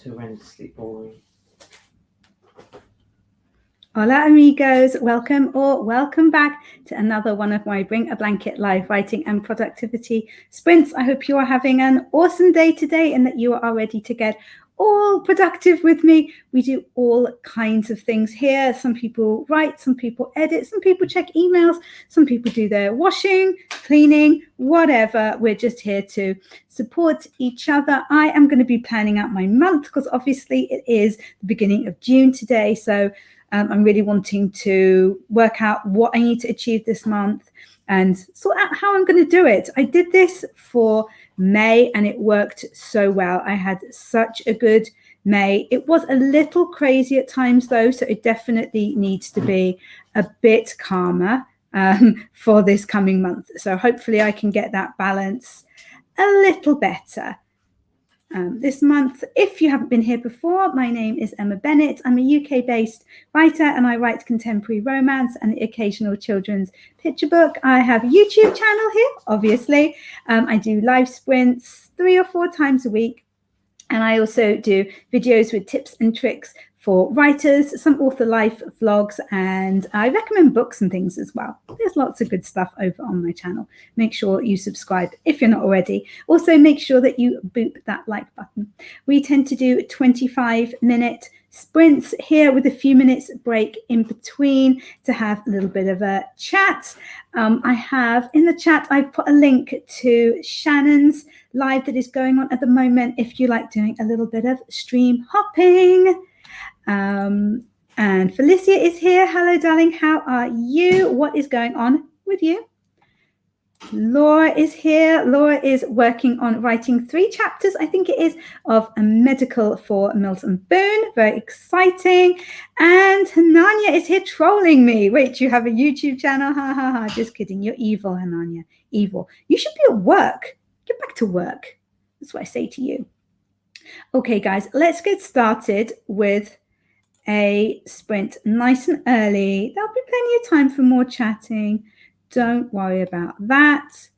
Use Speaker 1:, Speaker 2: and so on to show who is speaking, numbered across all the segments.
Speaker 1: That's horrendously boring.
Speaker 2: Hola amigos, welcome or welcome back to another one of my Bring a Blanket live writing and productivity sprints. I hope you are having an awesome day today and that you are ready to get all productive with me. We do all kinds of things here. Some people write, some people edit, some people check emails, some people do their washing, cleaning, whatever. We're just here to support each other. I am going to be planning out my month because obviously it is the beginning of June today. So I'm really wanting to work out what I need to achieve this month and sort out how I'm going to do it. I did this for May and it worked so well. I had such a good May. It was a little crazy at times though, so it definitely needs to be a bit calmer for this coming month. So hopefully I can get that balance a little better. This month, if you haven't been here before, my name is Emma Bennet. I'm a UK-based writer and I write contemporary romance and the occasional children's picture book. I have a YouTube channel here, obviously. I do live sprints 3 or 4 times a week. And I also do videos with tips and tricks for writers, some author life vlogs, and I recommend books and things as well. There's lots of good stuff over on my channel. Make sure you subscribe if you're not already. Also, make sure that you boop that like button. We tend to do 25-minute sprints here with a few minutes break in between to have a little bit of a chat. I have in the chat, I've put a link to Shannon's live that is going on at the moment if you like doing a little bit of stream hopping. And Felicia is here. Hello, darling. How are you? What is going on with you? Laura is here. Laura is working on writing 3 chapters, I think it is, of A Medical for Milton Boone. Very exciting. And Hananya is here trolling me. Wait, you have a YouTube channel? Ha, ha, ha. Just kidding. You're evil, Hananya. Evil. You should be at work. Get back to work. That's what I say to you. Okay, guys, let's get started with a sprint nice and early. There'll be plenty of time for more chatting. Don't worry about that.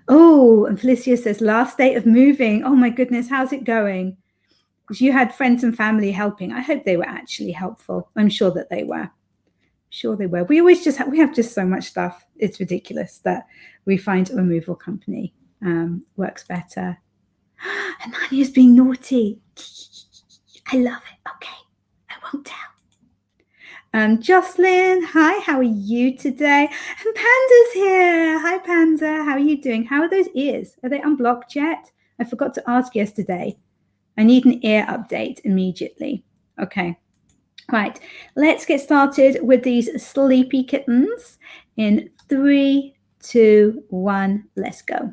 Speaker 2: Oh, and Felicia says, last day of moving. Oh my goodness, how's it going? Because you had friends and family helping. I hope they were actually helpful. I'm sure that they were. Sure they were. We always we have just so much stuff. It's ridiculous that we find a removal company works better. And Nanya's being naughty. I love it. Okay, I won't tell. Jocelyn, hi, how are you today? And Panda's here. Hi, Panda. How are you doing? How are those ears? Are they unblocked yet? I forgot to ask yesterday. I need an ear update immediately. Okay. Right. Let's get started with these sleepy kittens in 3, 2, 1. Let's go.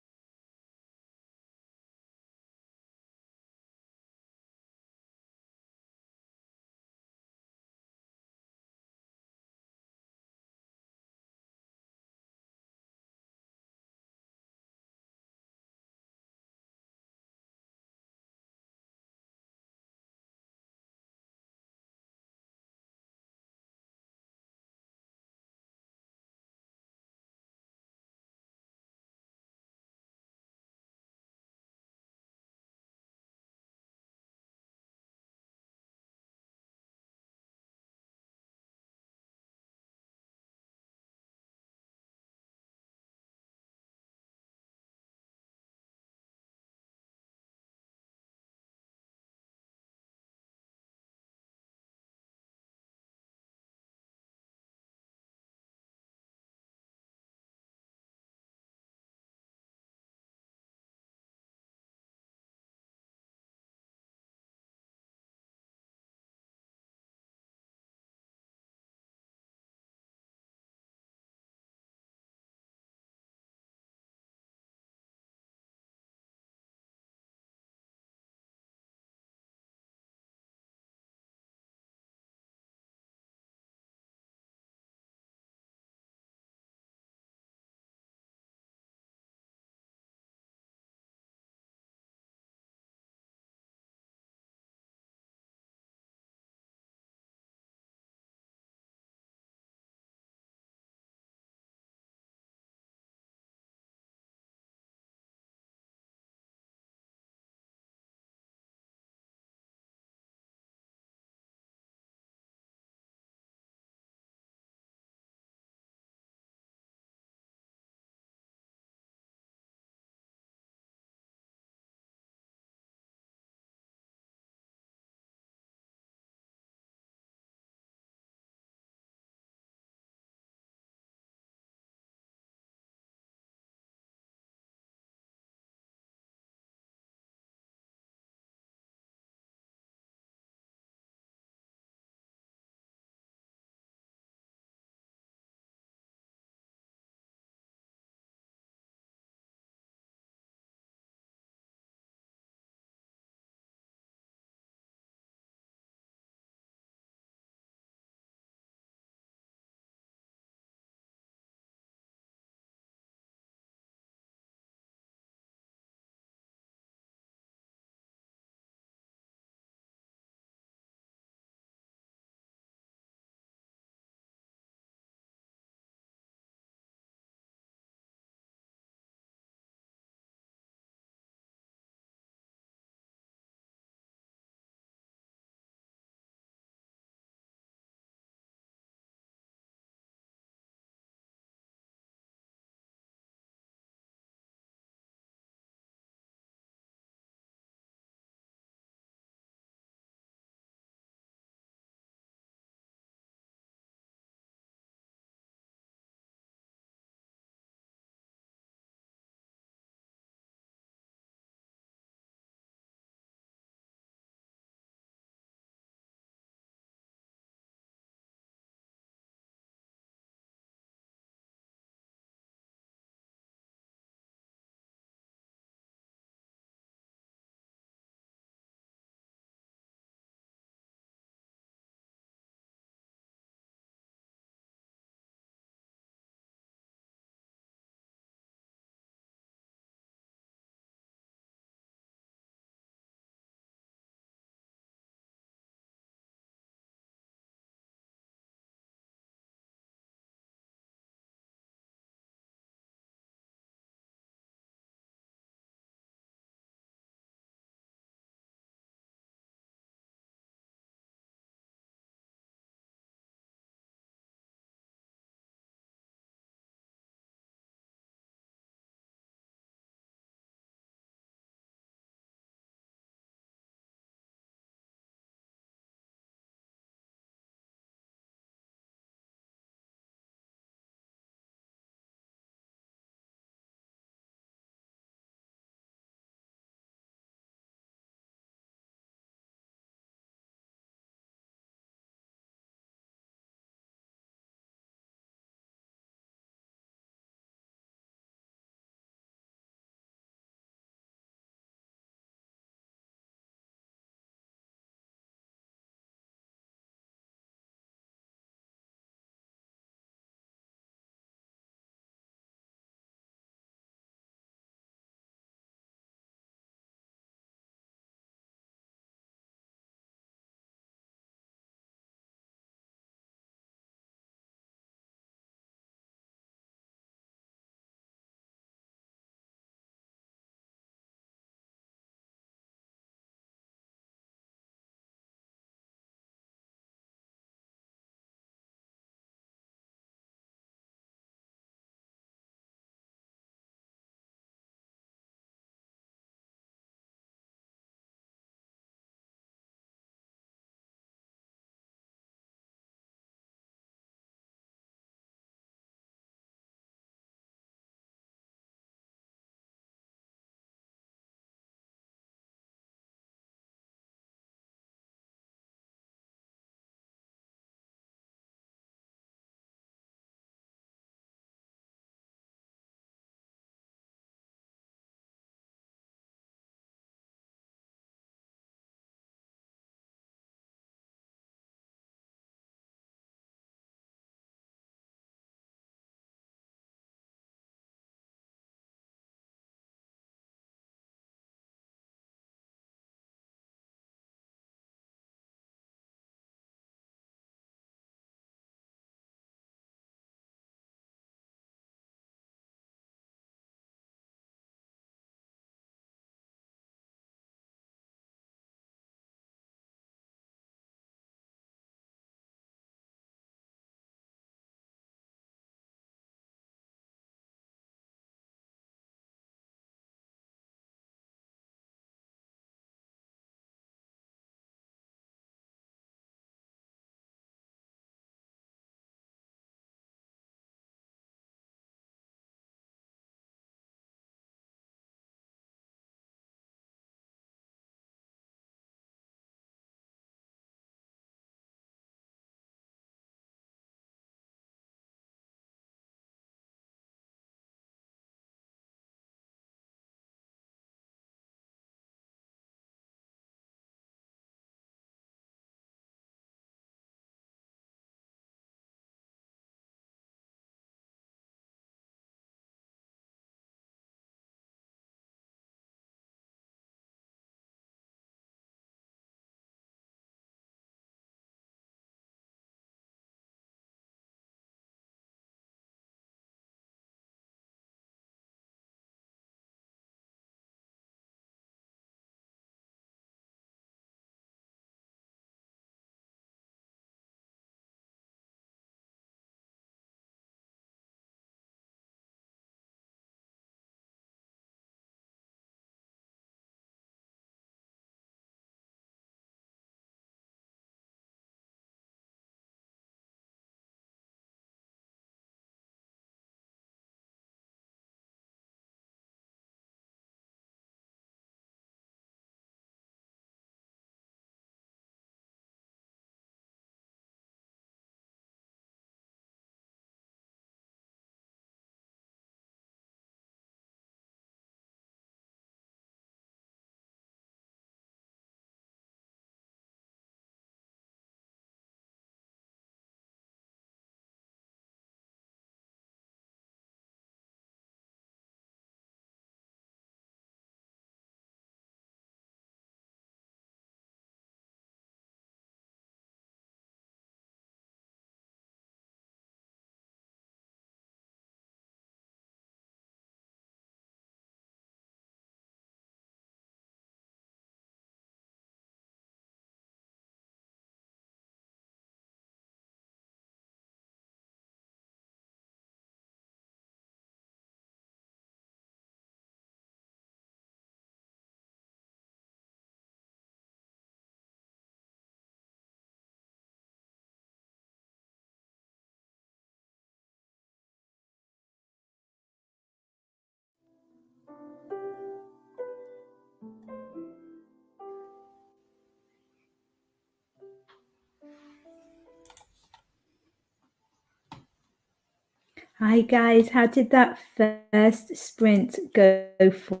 Speaker 2: Hi guys, how did that first sprint go for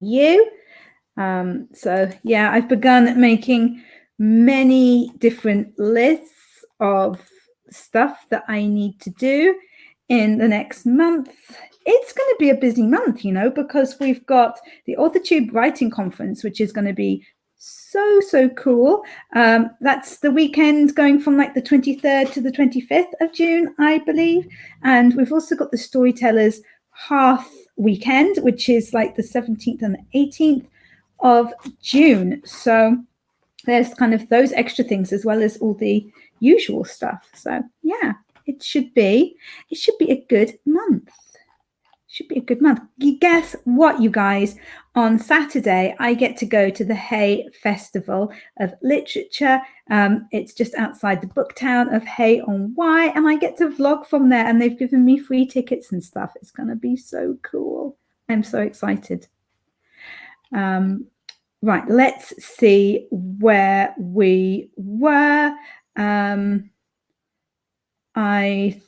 Speaker 2: you? So yeah, I've begun making many different lists of stuff that I need to do in the next month. It's going to be a busy month, because we've got the AuthorTube Writing Conference, which is going to be so cool. That's the weekend going from like the 23rd to the 25th of June, I believe. And we've also got the Storytellers Half Weekend, which is like the 17th and the 18th of June. So there's kind of those extra things as well as all the usual stuff. So yeah, it should be a good month. Should be a good month. Guess what, you guys? On Saturday, I get to go to the Hay Festival of Literature. It's just outside the book town of Hay on Wye, and I get to vlog from there, and they've given me free tickets and stuff. It's going to be so cool. I'm so excited. Right, let's see where we were. I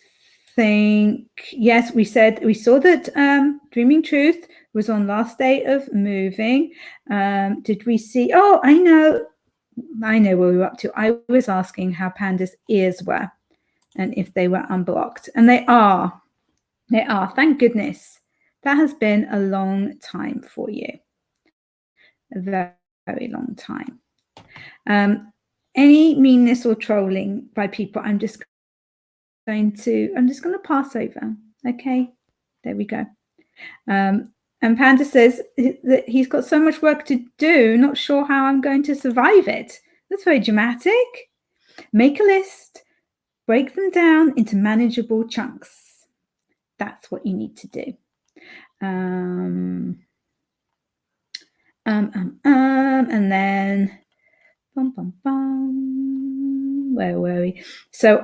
Speaker 2: think, yes, we saw that Dreaming Truth was on last day of moving. Did we see? Oh, I know where we were up to. I was asking how Panda's ears were and if they were unblocked, and they are. They are. Thank goodness. That has been a long time for you. A very, very long time. Any meanness or trolling by people, I'm just going to pass over. Okay, there we go. And Panda says that he's got so much work to do, not sure how I'm going to survive it. That's very dramatic. Make a list, break them down into manageable chunks. That's what you need to do. And then where were we? So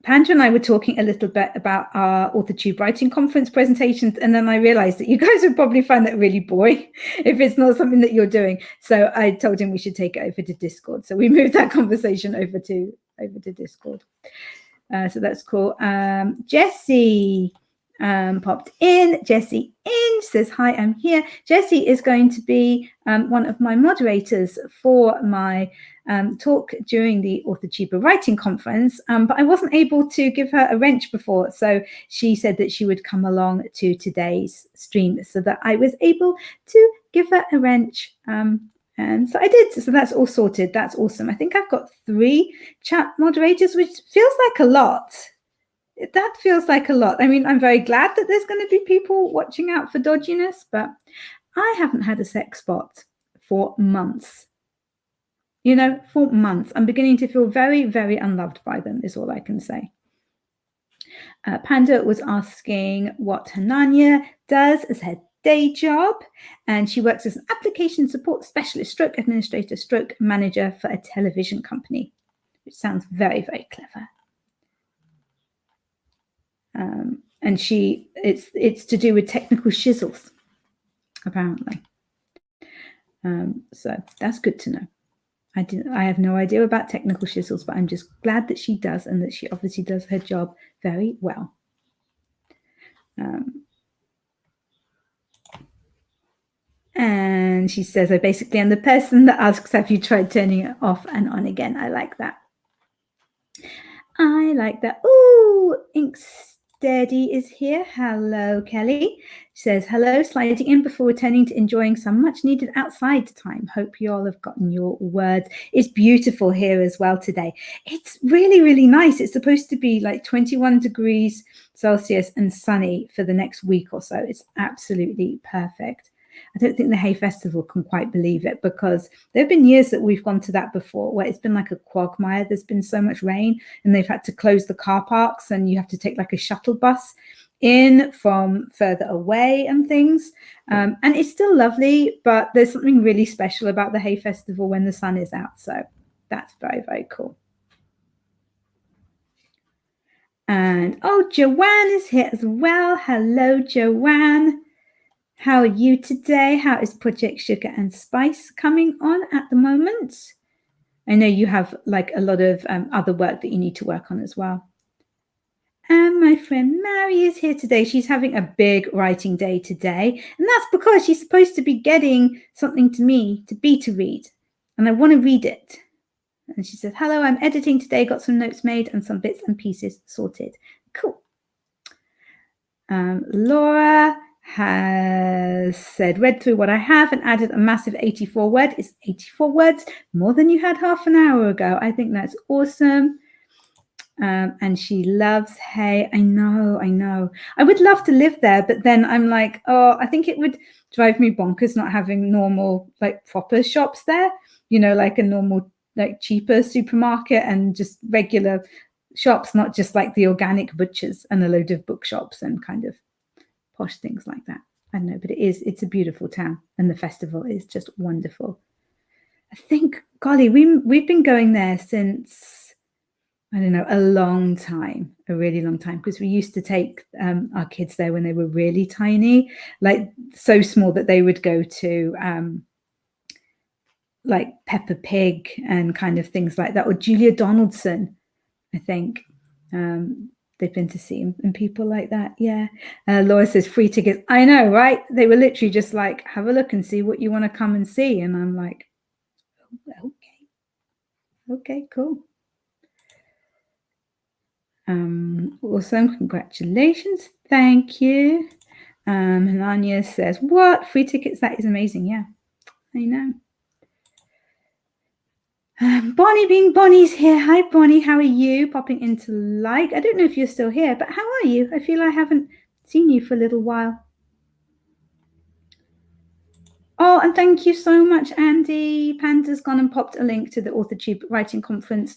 Speaker 2: Panda and I were talking a little bit about our AuthorTube Writing Conference presentations, and then I realized that you guys would probably find that really boring if it's not something that you're doing. So I told him we should take it over to Discord. So we moved that conversation over to Discord. So that's cool. Jessie popped in. Jessie says, hi, I'm here. Jessie is going to be one of my moderators for my talk during the AuthorTube Writing Conference, but I wasn't able to give her a wrench before, so she said that she would come along to today's stream so that I was able to give her a wrench, and so I did. So that's all sorted. That's awesome. I think I've got 3 chat moderators, which feels like a lot. That feels like a lot. I mean, I'm very glad that there's going to be people watching out for dodginess, but I haven't had a sex bot for months. For months. I'm beginning to feel very, very unloved by them, is all I can say. Panda was asking what Hananya does as her day job, and she works as an application support specialist, stroke administrator, stroke manager for a television company, which sounds very, very clever. And it's to do with technical shizzles, apparently. So that's good to know. I have no idea about technical shizzles, but I'm just glad that she does, and that she obviously does her job very well. And she says, I basically am the person that asks, have you tried turning it off and on again? I like that. Ooh, Inksteady is here. Hello, Kelly. She says, hello, sliding in before returning to enjoying some much needed outside time. Hope you all have gotten your words. It's beautiful here as well today. It's really, really nice. It's supposed to be like 21 degrees Celsius and sunny for the next week or so. It's absolutely perfect. I don't think the Hay Festival can quite believe it, because there have been years that we've gone to that before where it's been like a quagmire. There's been so much rain and they've had to close the car parks, and you have to take like a shuttle bus in from further away and things. And it's still lovely, but there's something really special about the Hay Festival when the sun is out. So that's very, very cool. And Joanne is here as well. Hello, Joanne. How are you today? How is Project Sugar and Spice coming on at the moment? I know you have like a lot of other work that you need to work on as well. And my friend Mary is here today. She's having a big writing day today. And that's because she's supposed to be getting something to me to read. And I want to read it. And she said, hello, I'm editing today. Got some notes made and some bits and pieces sorted. Cool. Laura has said, read through what I have and added a massive 84 word. It's 84 words, more than you had half an hour ago. I think that's awesome. And she loves hay. I know. I would love to live there, but then I'm like, I think it would drive me bonkers not having normal, like proper shops there, like a normal, like cheaper supermarket and just regular shops, not just like the organic butchers and a load of bookshops and kind of posh things like that. I don't know, but it's a beautiful town and the festival is just wonderful. I think, golly, we've been going there since, I don't know, a really long time, because we used to take our kids there when they were really tiny, like so small that they would go to like Peppa Pig and kind of things like that, or Julia Donaldson, I think. They've been to see him and people like that. Yeah. Laura says free tickets. I know, right? They were literally just like, have a look and see what you want to come and see. And I'm like, okay, cool. Awesome. Congratulations. Thank you. Melania says, what? Free tickets? That is amazing. Yeah, I know. Bonnie being Bonnie's here. Hi, Bonnie. How are you? Popping into like. I don't know if you're still here, but how are you? I feel I haven't seen you for a little while. Oh, and thank you so much, Andy. Panda's gone and popped a link to the AuthorTube Writing Conference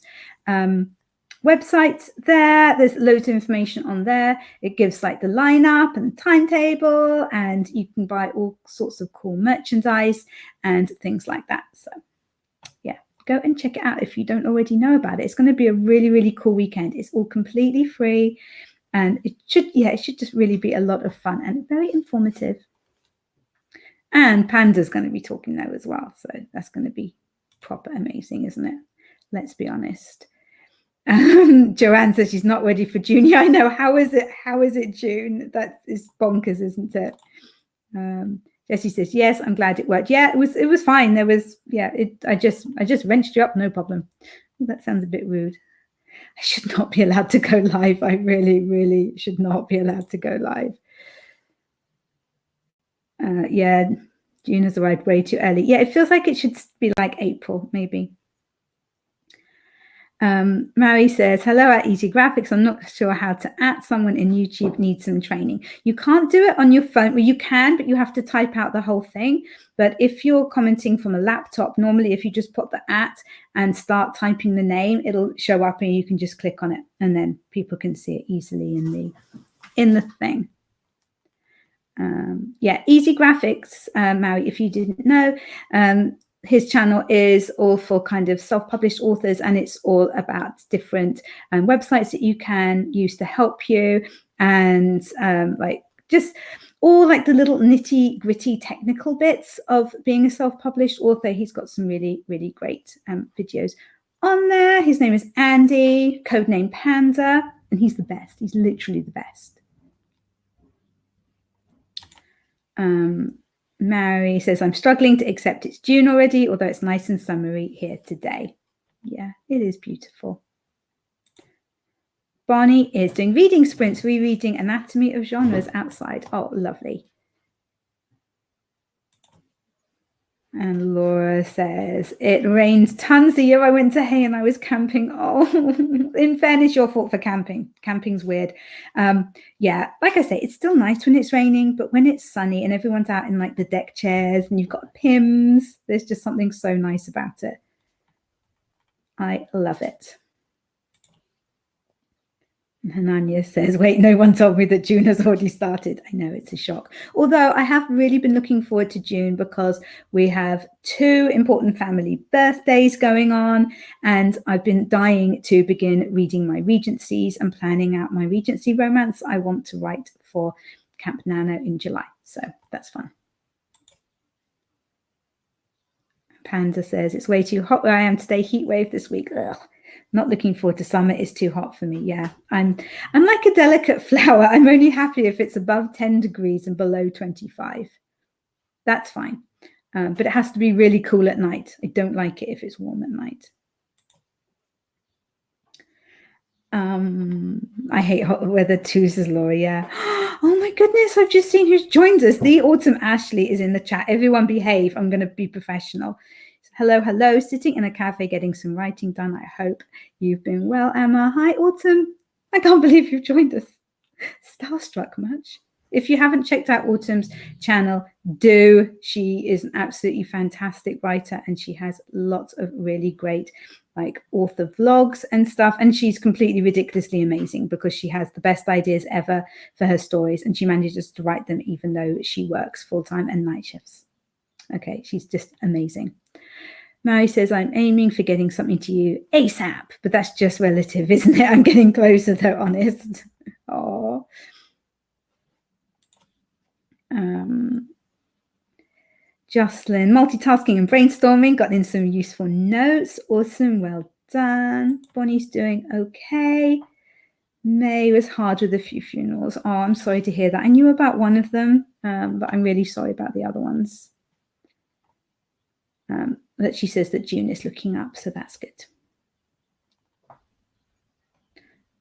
Speaker 2: website there. There's loads of information on there. It gives like the lineup and timetable, and you can buy all sorts of cool merchandise and things like that. So yeah, go and check it out if you don't already know about it. It's going to be a really, really cool weekend. It's all completely free, and it should just really be a lot of fun and very informative. And Panda's going to be talking there as well. So that's going to be proper amazing, isn't it? Let's be honest. Joanne says she's not ready for June. Yeah, I know. How is it June? That is bonkers, isn't it? Jessie says, yes, I'm glad it worked. Yeah, it was fine. There was, I just wrenched you up, no problem. That sounds a bit rude. I should not be allowed to go live. I really, really should not be allowed to go live. Yeah, June has arrived way too early. Yeah, it feels like it should be like April, maybe. Mary says, hello at Easy Graphics. I'm not sure how to at someone in YouTube needs some training. You can't do it on your phone. Well, you can, but you have to type out the whole thing. But if you're commenting from a laptop, normally if you just put the at and start typing the name, it'll show up and you can just click on it and then people can see it easily in the thing. Yeah, Easy Graphics, Mary, if you didn't know, his channel is all for kind of self-published authors, and it's all about different websites that you can use to help you, and like just all like the little nitty-gritty technical bits of being a self-published author. He's got some really, really great videos on there. His name is Andy, codename Panda, and he's the best. He's literally the best. Mary says, I'm struggling to accept it's June already, although it's nice and summery here today. Yeah, it is beautiful. Bonnie is doing reading sprints, rereading Anatomy of Genres outside. Oh, lovely. And Laura says, it rained tons the year I went to Hay and I was camping. Oh, in fairness, your fault for camping. Camping's weird. Yeah, like I say, it's still nice when it's raining, but when it's sunny and everyone's out in like the deck chairs and you've got Pims, there's just something so nice about it. I love it. Hanania says, wait, no one told me that June has already started. I know, it's a shock. Although I have really been looking forward to June because we have 2 important family birthdays going on, and I've been dying to begin reading my Regencies and planning out my Regency romance I want to write for Camp Nano in July. So that's fun. Panda says, it's way too hot where I am today. Heat wave this week. Ugh. Not looking forward to summer. It's too hot for me. Yeah, I'm like a delicate flower. I'm only happy if it's above 10 degrees and below 25. That's fine. But it has to be really cool at night. I don't like it if it's warm at night. I hate hot weather too, says Laura. Yeah. Oh my goodness, I've just seen who's joined us. The Autumn Ashley is in the chat. Everyone behave. I'm going to be professional. Hello, hello. Sitting in a cafe getting some writing done. I hope you've been well, Emma. Hi, Autumn. I can't believe you've joined us. Starstruck much? If you haven't checked out Autumn's channel, do. She is an absolutely fantastic writer, and she has lots of really great like author vlogs and stuff. And she's completely ridiculously amazing because she has the best ideas ever for her stories, and she manages to write them even though she works full-time and night shifts. Okay, she's just amazing. Mary says, I'm aiming for getting something to you ASAP, but that's just relative, isn't it? I'm getting closer though, honest. Oh. Jocelyn, multitasking and brainstorming, got in some useful notes. Awesome, well done. Bonnie's doing okay. May was hard with a few funerals. Oh, I'm sorry to hear that. I knew about one of them, but I'm really sorry about the other ones. But she says that June is looking up, so that's good.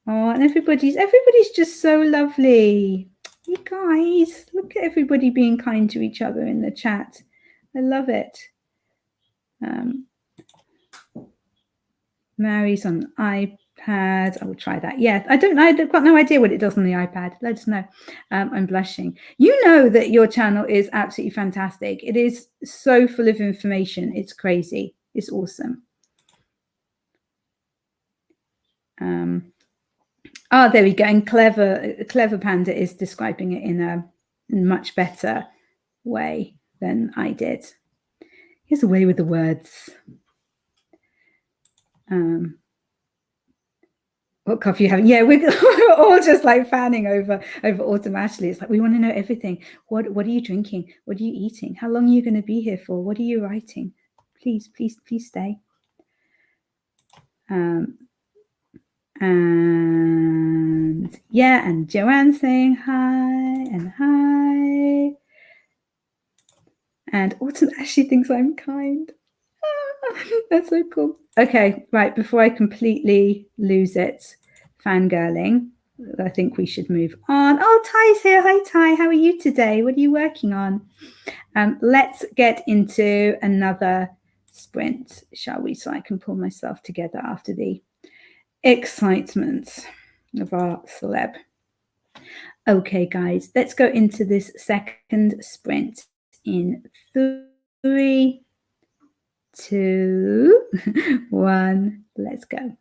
Speaker 2: Oh, and everybody's just so lovely. You guys, look at everybody being kind to each other in the chat. I love it. Mary's on iPad. I will try that. Yeah, I've got no idea what it does on the iPad. Let us know. I'm blushing. You know that your channel is absolutely fantastic. It is so full of information. It's crazy. It's awesome. Oh, there we go. And Clever Panda is describing it in a much better way than I did. Here's a way with the words. What coffee you having? Yeah, we're all just like fanning over Autumn Ashley. It's like we want to know everything. What are you drinking? What are you eating? How long are you going to be here for? What are you writing? Please stay. And yeah, and Joanne saying hi and hi. And Autumn Ashley thinks I'm kind. That's so cool. Okay, right, before I completely lose it, fangirling, I think we should move on. Oh, Ty's here. Hi, Ty. How are you today? What are you working on? Let's get into another sprint, shall we? So I can pull myself together after the excitement of our celeb. Okay, guys, let's go into this second sprint in 3, 2, 1. Let's go.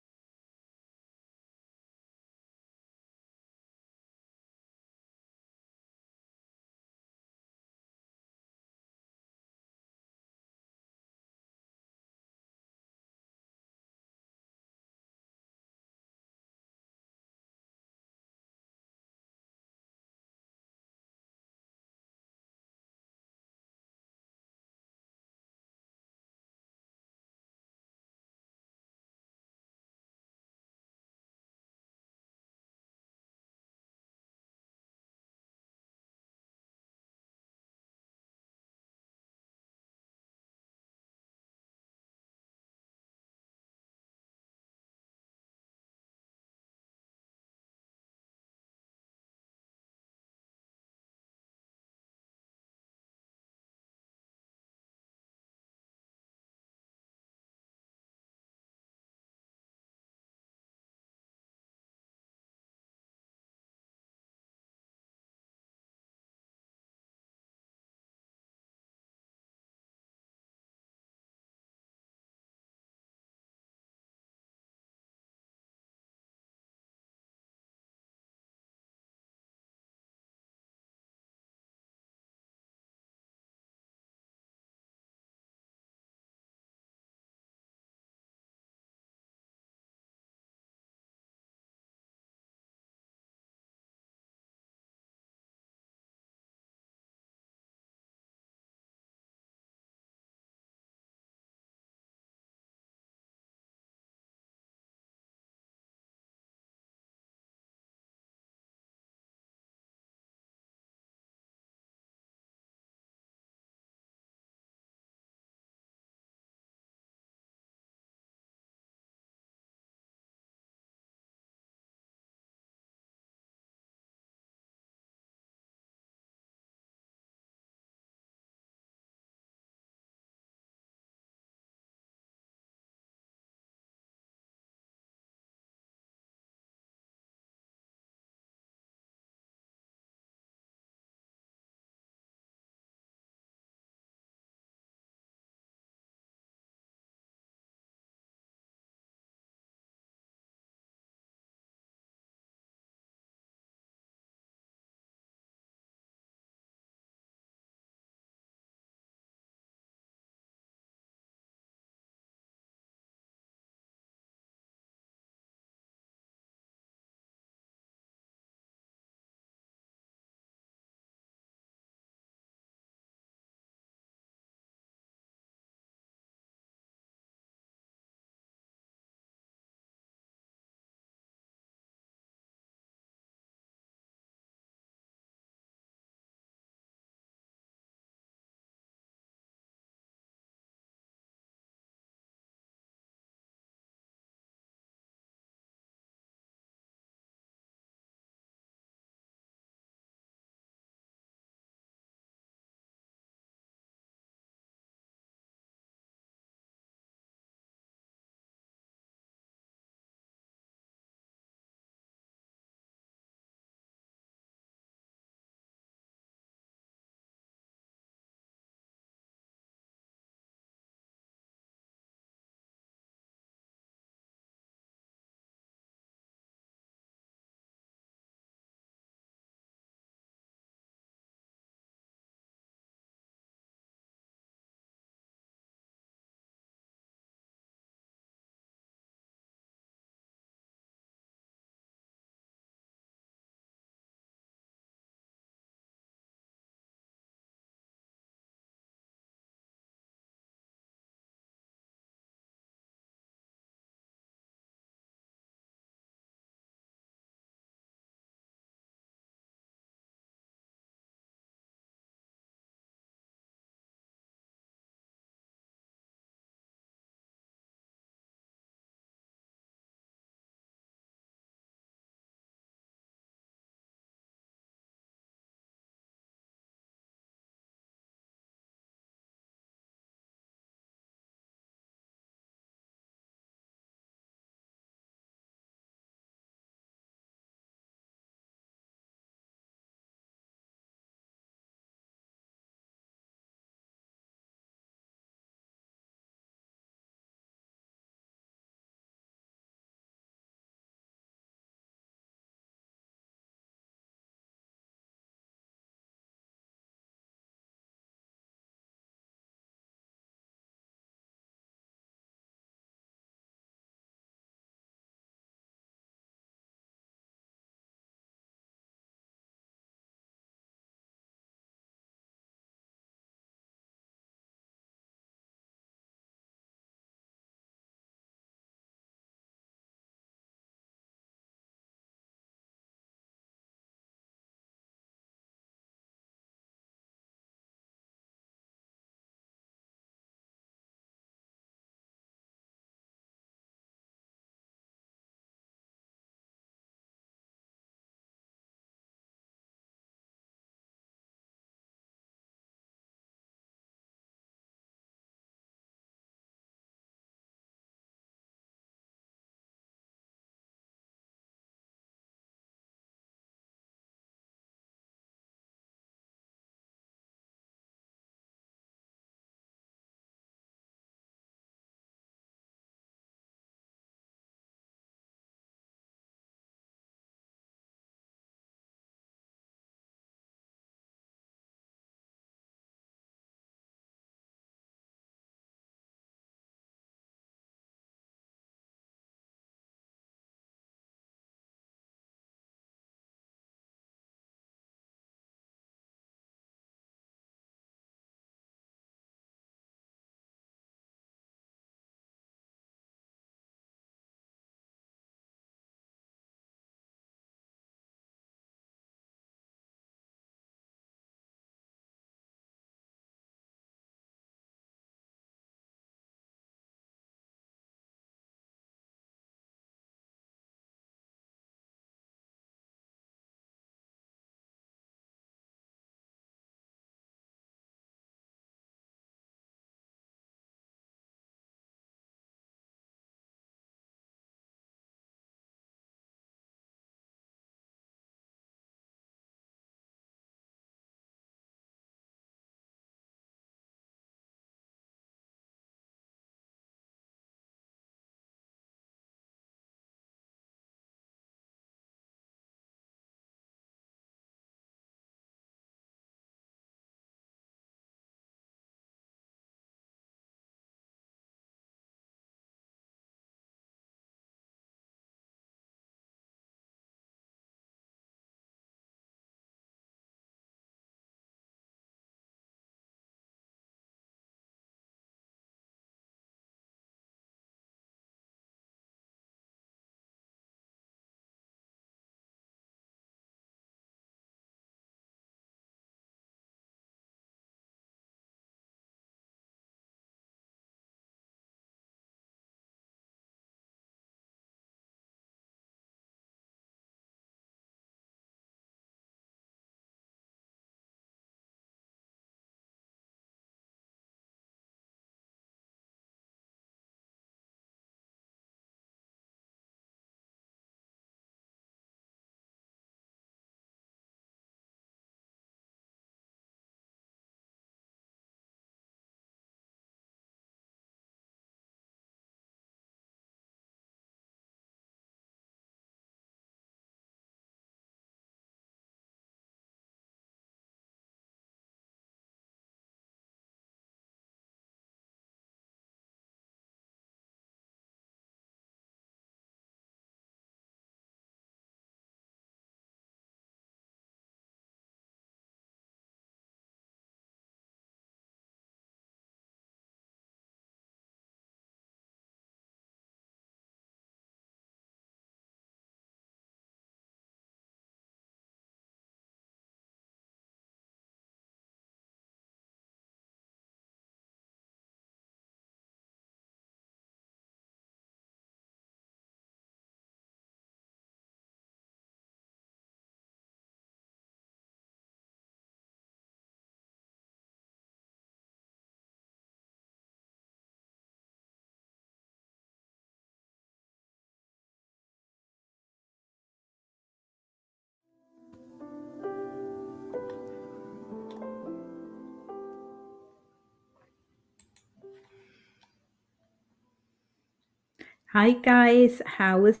Speaker 2: Hi guys, how was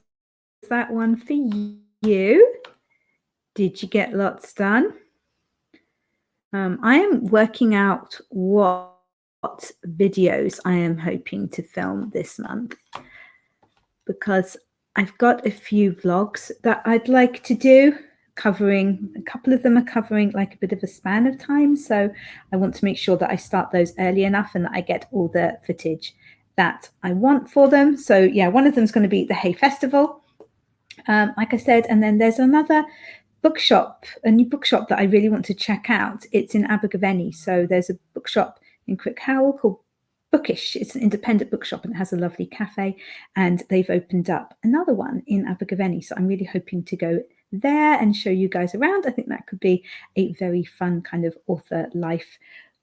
Speaker 2: that one for you? Did you get lots done? I am working out what videos I am hoping to film this month, because I've got a few vlogs that I'd like to do, covering a couple of them are covering like a bit of a span of time. So I want to make sure that I start those early enough and that I get all the footage that I want for them. So yeah, one of them is going to be the Hay Festival, like I said, and then there's another bookshop, a new bookshop that I really want to check out. It's in Abergavenny. So there's a bookshop in Crickhowell called Bookish. It's an independent bookshop and it has a lovely cafe, and they've opened up another one in Abergavenny. So I'm really hoping to go there and show you guys around. I think that could be a very fun kind of author life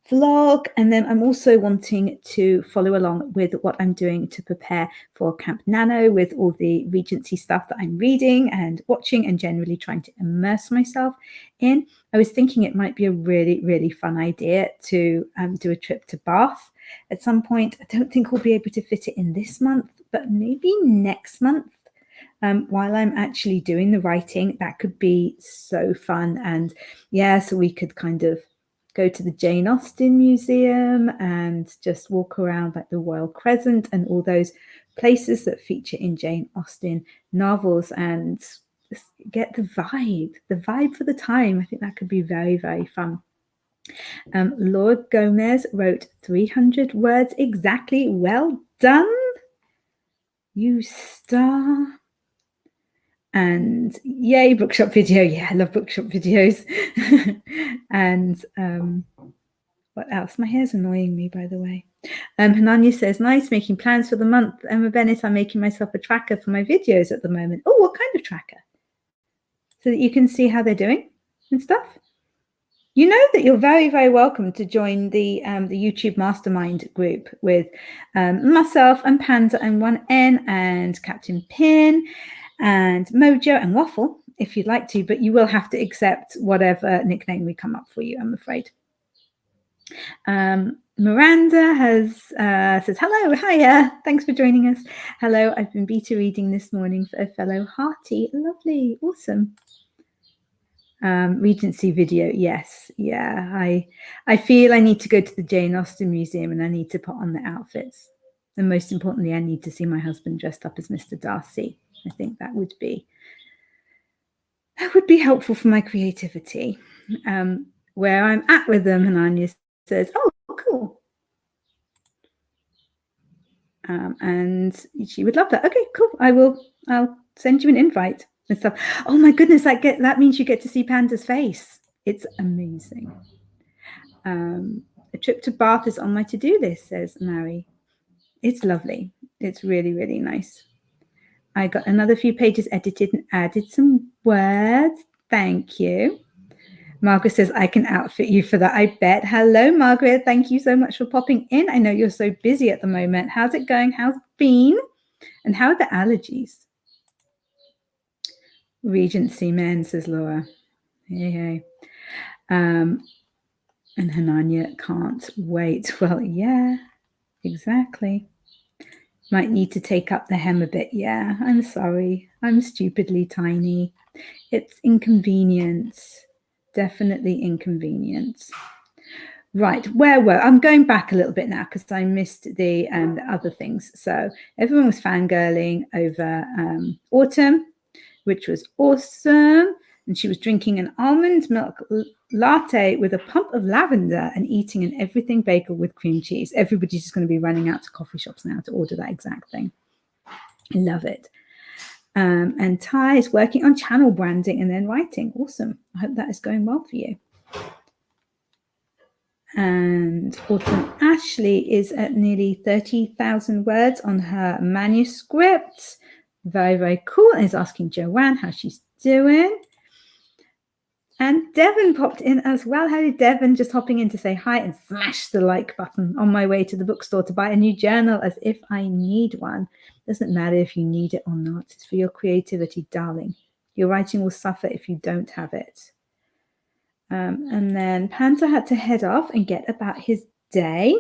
Speaker 2: vlog. And then I'm also wanting to follow along with what I'm doing to prepare for Camp Nano, with all the Regency stuff that I'm reading and watching and generally trying to immerse myself in. I was thinking it might be a really, really fun idea to do a trip to Bath at some point. I don't think we'll be able to fit it in this month, but maybe next month. While I'm actually doing the writing, that could be so fun. And yeah, so we could kind of go to the Jane Austen Museum and just walk around like the Royal Crescent and all those places that feature in Jane Austen novels, and just get the vibe for the time. I think that could be very, very fun. Laura Gomez wrote 300 words exactly. Well done, you star. And yay, bookshop video. Yeah, I love bookshop videos. And what else? My hair's annoying me, by the way. Hananya says, nice, making plans for the month. Emma Bennet, I'm making myself a tracker for my videos at the moment. Oh, what kind of tracker? So that you can see how they're doing and stuff. You know that you're very, very welcome to join the YouTube Mastermind group with myself and Panda and 1N and Captain Pin and Mojo and Waffle, if you'd like to, but you will have to accept whatever nickname we come up for you, I'm afraid. Miranda has says, hello, hiya, thanks for joining us. Hello, I've been beta reading this morning for a fellow hearty. Lovely, awesome. Regency video, yes, yeah. I feel I need to go to the Jane Austen Museum and I need to put on the outfits. And most importantly, I need to see my husband dressed up as Mr. Darcy. I think that would be helpful for my creativity. Where I'm at with them, and Anya says, oh, cool. And she would love that. Okay, cool. I'll send you an invite and stuff. Oh my goodness, that means you get to see Panda's face. It's amazing. A trip to Bath is on my to-do list, says Mary. It's lovely. It's really, really nice. I got another few pages edited and added some words. Thank you. Margaret says, I can outfit you for that, I bet. Hello, Margaret. Thank you so much for popping in. I know you're so busy at the moment. How's it going? How's it been? And how are the allergies? Regency men, says Laura. Hey, hey. And Hananya can't wait. Well, yeah, exactly. Might need to take up the hem a bit. Yeah, I'm sorry. I'm stupidly tiny. It's inconvenience. Definitely inconvenience. Right, where were I'm going back a little bit now because I missed the other things. So everyone was fangirling over Autumn, which was awesome. And she was drinking an almond milk latte with a pump of lavender and eating an everything bagel with cream cheese. Everybody's just going to be running out to coffee shops now to order that exact thing. I love it. And Ty is working on channel branding and then writing. Awesome. I hope that is going well for you. And Autumn Ashley is at nearly 30,000 words on her manuscript. Very, very cool. And is asking Joanne how she's doing. And Devon popped in as well. How did Devon? Just hopping in to say hi and smash the like button on my way to the bookstore to buy a new journal as if I need one. Doesn't matter if you need it or not. It's for your creativity, darling. Your writing will suffer if you don't have it. And then Panther had to head off and get about his day.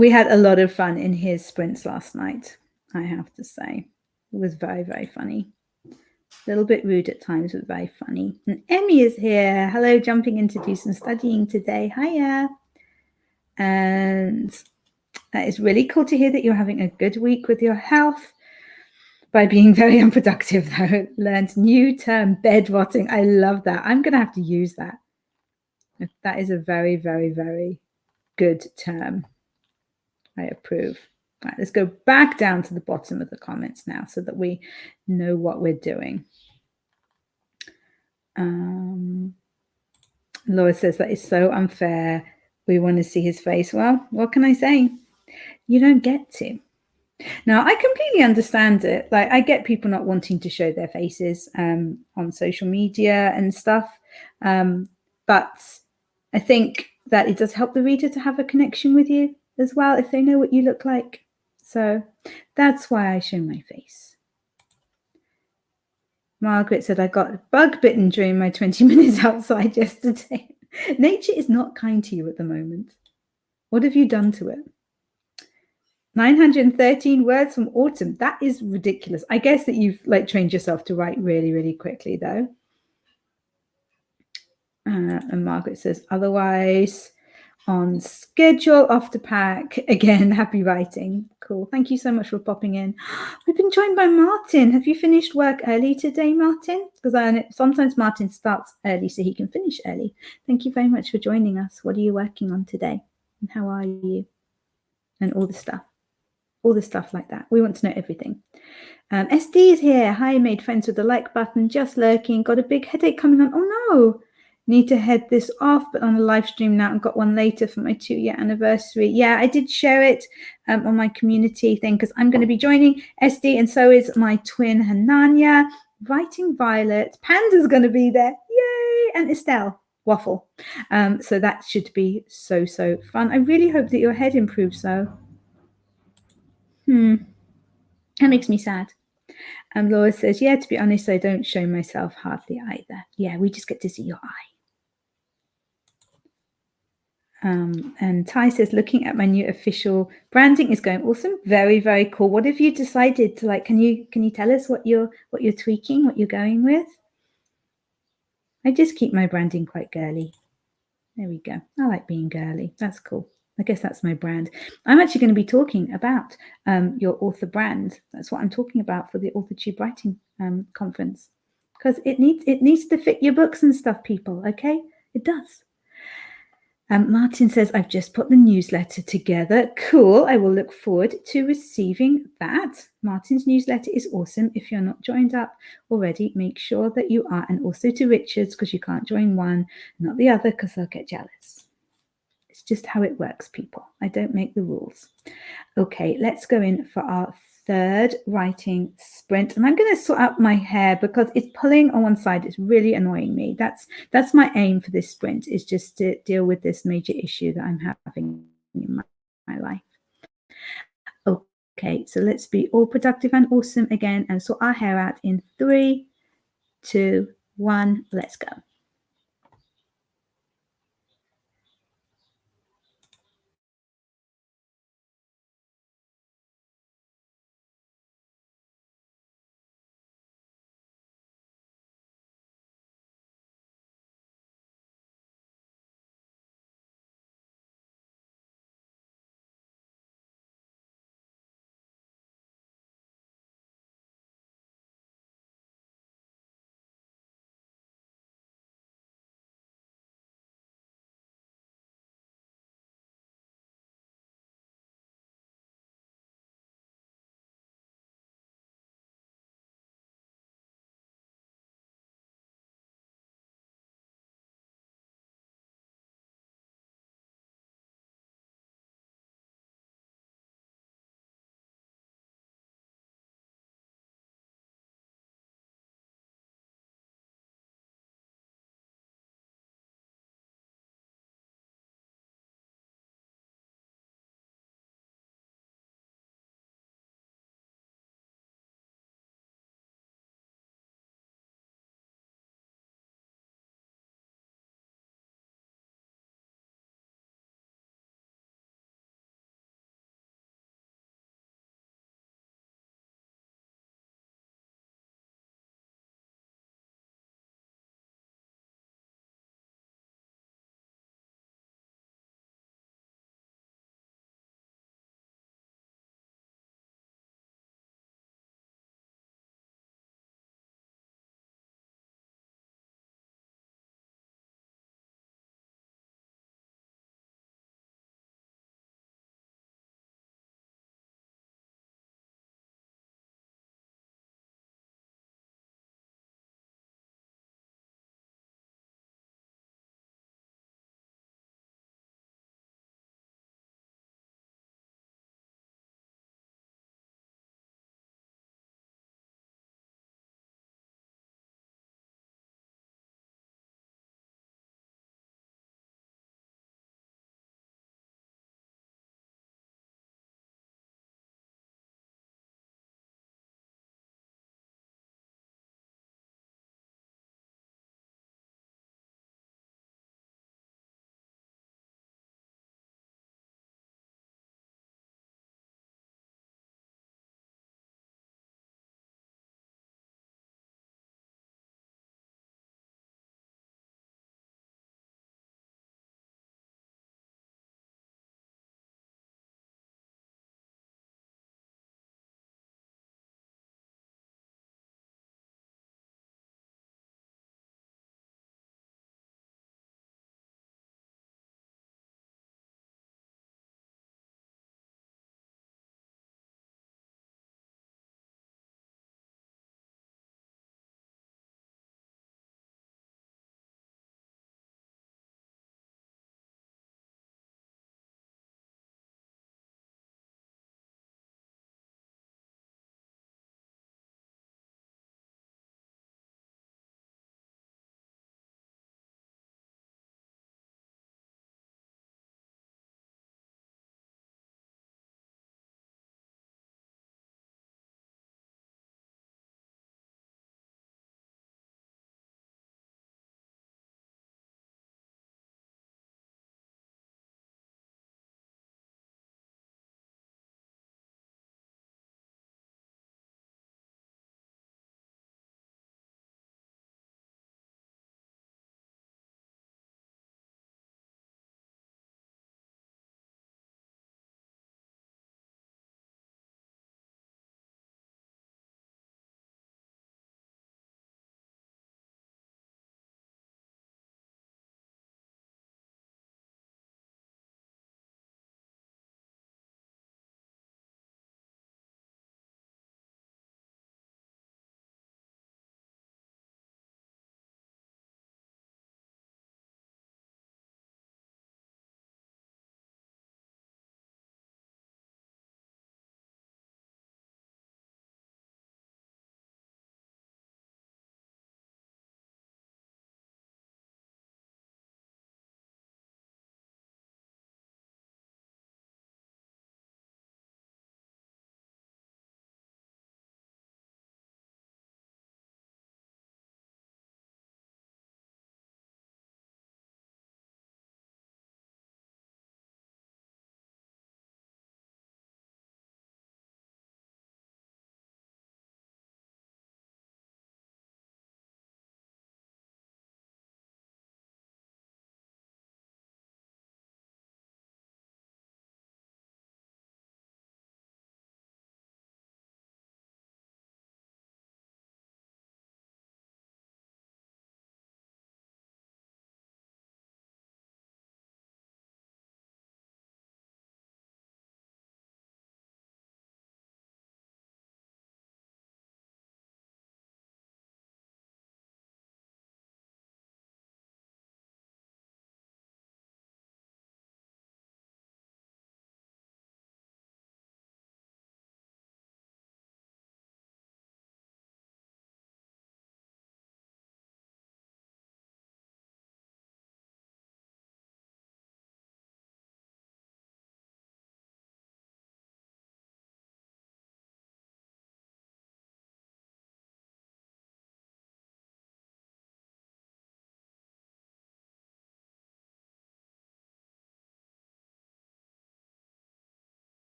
Speaker 2: We had a lot of fun in his sprints last night, I have to say. It was very, very funny. A little bit rude at times, but very funny. And Emmy is here. Hello, jumping in to do some studying today. Hiya. And it's really cool to hear that you're having a good week with your health. By being very unproductive, though. Learned new term, bed rotting. I love that. I'm going to have to use that. That is a very, very, very good term. I approve. Right, let's go back down to the bottom of the comments now so that we know what we're doing. Laura says that is so unfair. We want to see his face. Well, what can I say? You don't get to. Now, I completely understand it. Like, I get people not wanting to show their faces on social media and stuff. But I think that it does help the reader to have a connection with you as well if they know what you look like. So that's why I show my face. Margaret said, I got bug bitten during my 20 minutes outside yesterday. Nature is not kind to you at the moment. What have you done to it? 913 words from autumn. That is ridiculous. I guess that you've trained yourself to write really, really quickly, though. And Margaret says, otherwise on schedule, off to pack. Again, happy writing. Cool. Thank you so much for popping in. We've been joined by Martin. Have you finished work early today, Martin? Because I know sometimes Martin starts early so he can finish early. Thank you very much for joining us. What are you working on today? And how are you? And all the stuff. All the stuff like that. We want to know everything. SD is here. Hi, made friends with the like button. Just lurking. Got a big headache coming on. Oh, no. Need to head this off, but on a live stream now and got one later for my 2-year anniversary. Yeah, I did share it on my community thing because I'm going to be joining SD, and so is my twin Hananya. Writing Violet. Panda's going to be there. Yay! And Estelle. Waffle. So that should be so, so fun. I really hope that your head improves, though. That makes me sad. Laura says, yeah, to be honest, I don't show myself hardly either. Yeah, we just get to see your eye. And Ty says, looking at my new official branding is going awesome. Very, very cool. What have you decided to can you tell us what you're tweaking, what you're going with? I just keep my branding quite girly. There we go. I like being girly. That's cool. I guess that's my brand. I'm actually going to be talking about your author brand. That's what I'm talking about for the AuthorTube Writing Conference, because it needs to fit your books and stuff, people. Okay, it does. Martin says, I've just put the newsletter together. Cool. I will look forward to receiving that. Martin's newsletter is awesome. If you're not joined up already, make sure that you are. And also to Richard's, because you can't join one, not the other, because they'll get jealous. It's just how it works, people. I don't make the rules. Okay, let's go in for our third writing sprint. And I'm going to sort out my hair because it's pulling on one side. It's really annoying me. That's my aim for this sprint, is just to deal with this major issue that I'm having in my life. Okay, so let's be all productive and awesome again and sort our hair out in 3, 2, 1. Let's go.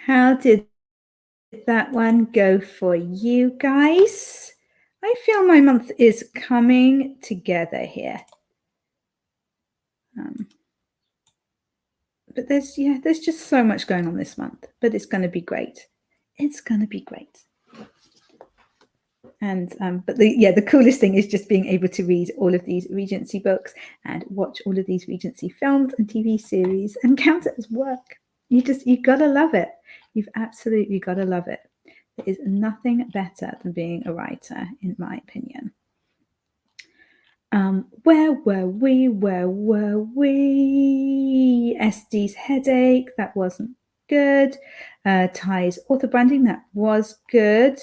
Speaker 2: How did that one go for you guys? I feel my month is coming together here. But there's just so much going on this month, but it's going to be great. It's going to be great. And but the coolest thing is just being able to read all of these Regency books and watch all of these Regency films and TV series and count it as work. You gotta love it. You've absolutely gotta love it. There is nothing better than being a writer, in my opinion. Where were we? SD's headache, that wasn't good. Ty's author branding, that was good.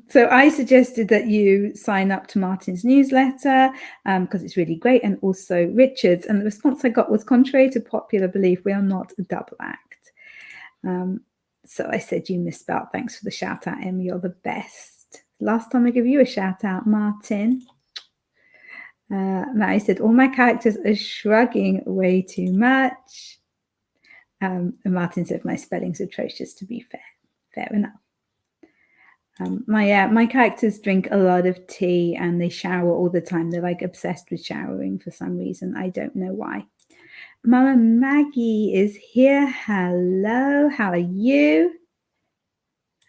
Speaker 2: So I suggested that you sign up to Martin's newsletter because it's really great, and also Richard's. And the response I got was, contrary to popular belief, we are not a double act. So I said, you misspelled. Thanks for the shout out, Em. You're the best. Last time I gave you a shout out, Martin. Mary said, all my characters are shrugging way too much. And Martin said, my spelling's atrocious, to be fair. Fair enough. My characters drink a lot of tea and they shower all the time. They're like obsessed with showering for some reason. I don't know why. Mama Maggie is here. Hello, how are you?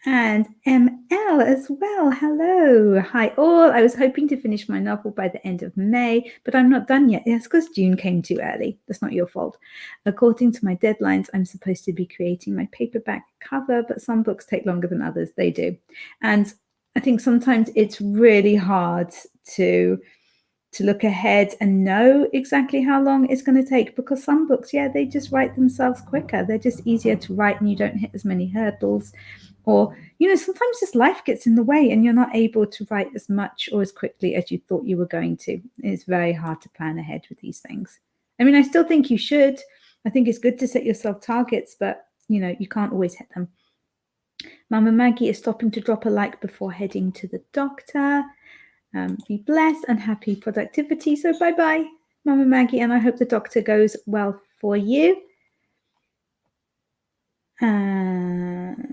Speaker 2: And ML as well. Hello. Hi all. I was hoping to finish my novel by the end of May, but I'm not done yet. Yes, because June came too early. That's not your fault. According to my deadlines, I'm supposed to be creating my paperback cover, but some books take longer than others. They do. And I think sometimes it's really hard to look ahead and know exactly how long it's going to take, because some books, they just write themselves quicker. They're just easier to write and you don't hit as many hurdles. Or, sometimes just life gets in the way and you're not able to write as much or as quickly as you thought you were going to. It's very hard to plan ahead with these things. I mean, I still think you should. I think it's good to set yourself targets, but, you can't always hit them. Mama Maggie is stopping to drop a like before heading to the doctor. Be blessed and happy productivity. So bye-bye, Mama Maggie, and I hope the doctor goes well for you. And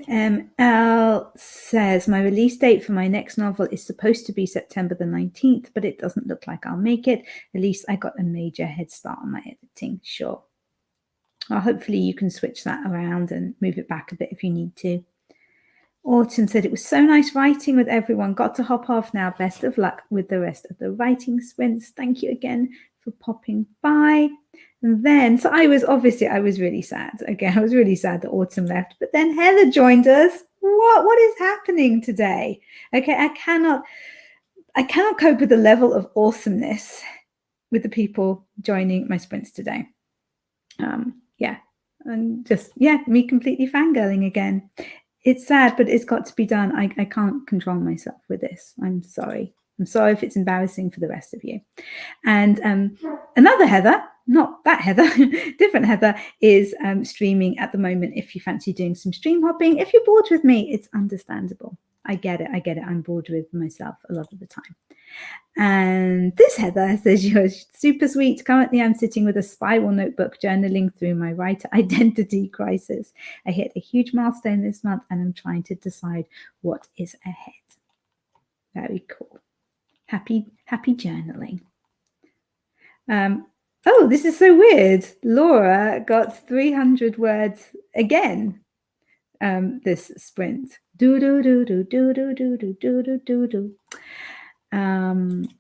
Speaker 2: ML says, my release date for my next novel is supposed to be September the 19th, but it doesn't look like I'll make it. At least I got a major head start on my editing. Sure. Well, hopefully you can switch that around and move it back a bit if you need to. Autumn said, it was so nice writing with everyone. Got to hop off now. Best of luck with the rest of the writing sprints. Thank you again for popping by. And then, so I was really sad. Again, I was really sad that Autumn left. But then Heather joined us. What is happening today? Okay, I cannot cope with the level of awesomeness with the people joining my sprints today. And just, me completely fangirling again. It's sad, but it's got to be done. I can't control myself with this. I'm sorry. I'm sorry if it's embarrassing for the rest of you. And another Heather, not that Heather, different Heather, is streaming at the moment. If you fancy doing some stream hopping, if you're bored with me, it's understandable. I get it. I'm bored with myself a lot of the time. And this Heather says, you're super sweet. Currently, I'm sitting with a spiral notebook journaling through my writer identity crisis. I hit a huge milestone this month and I'm trying to decide what is ahead. Very cool. Happy journaling. Oh, this is so weird. Laura got 300 words again this sprint.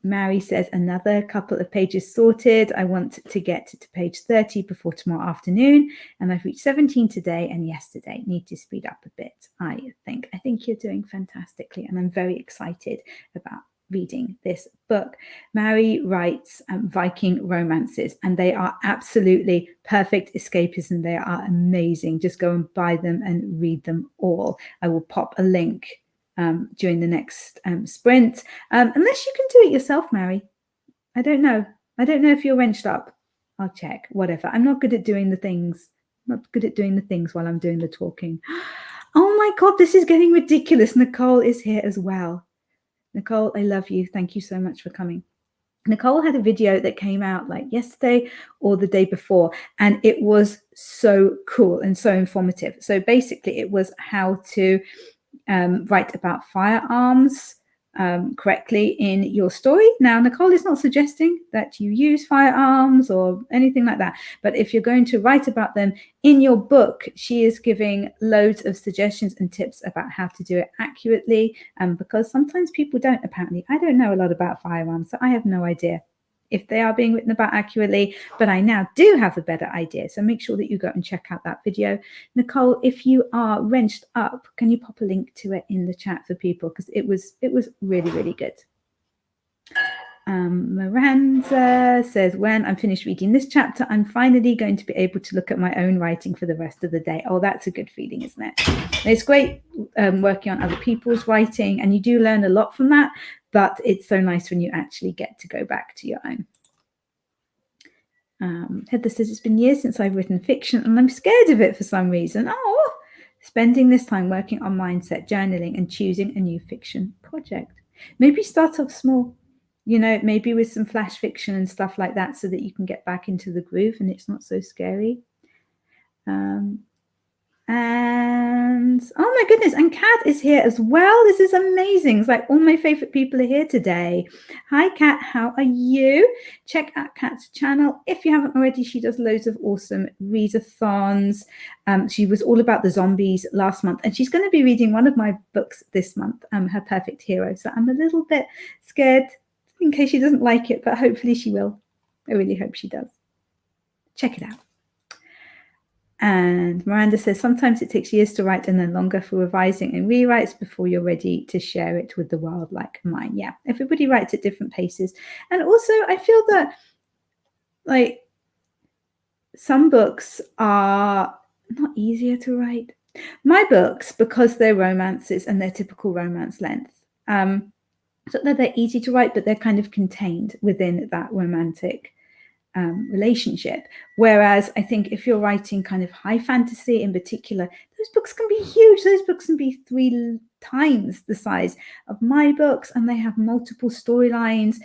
Speaker 2: Mary says, another couple of pages sorted. I want to get to page 30 before tomorrow afternoon, and I've reached 17 today and yesterday. Need to speed up a bit, I think. I think you're doing fantastically, and I'm very excited about reading this book. Mary writes Viking romances, and they are absolutely perfect escapism. They are amazing. Just go and buy them and read them all. I will pop a link during the next sprint, unless you can do it yourself, Mary. I don't know if you're wrenched up. I'll check. Whatever. I'm not good at doing the things. I'm not good at doing the things while I'm doing the talking. Oh my God, this is getting ridiculous. Nicole is here as well. Nicole, I love you. Thank you so much for coming. Nicole had a video that came out like yesterday or the day before, and it was so cool and so informative. So basically it was how to write about firearms correctly in your story. Now, Nicole is not suggesting that you use firearms or anything like that, but if you're going to write about them in your book, she is giving loads of suggestions and tips about how to do it accurately, because sometimes people don't. Apparently, I don't know a lot about firearms, so I have no idea if they are being written about accurately, but I now do have a better idea. So make sure that you go and check out that video. Nicole, if you are wrenched up, can you pop a link to it in the chat for people? Because it was really, really good. Miranda says, when I'm finished reading this chapter, I'm finally going to be able to look at my own writing for the rest of the day. Oh, that's a good feeling, isn't it? And it's great working on other people's writing, and you do learn a lot from that, but it's so nice when you actually get to go back to your own. Heather says, it's been years since I've written fiction and I'm scared of it for some reason. Oh, spending this time working on mindset, journaling, and choosing a new fiction project. Maybe start off small, you know, maybe with some flash fiction and stuff like that, so that you can get back into the groove and it's not so scary. And oh my goodness, and Kat is here as well. This is amazing. It's like all my favorite people are here today. Hi Kat, how are you? Check out Kat's channel if you haven't already. She does loads of awesome readathons. She was all about the zombies last month, and she's going to be reading one of my books this month, Her Perfect Hero. So I'm a little bit scared in case she doesn't like it, but hopefully she will. I really hope she does. Check it out. And Miranda says, sometimes it takes years to write and then longer for revising and rewrites before you're ready to share it with the world, like mine. Yeah, everybody writes at different paces. And also, I feel that like some books are not easier to write. My books, because they're romances and they're typical romance length, so that they're easy to write, but they're kind of contained within that romantic relationship. Whereas I think if you're writing kind of high fantasy in particular, those books can be huge. Those books can be 3 times the size of my books, and they have multiple storylines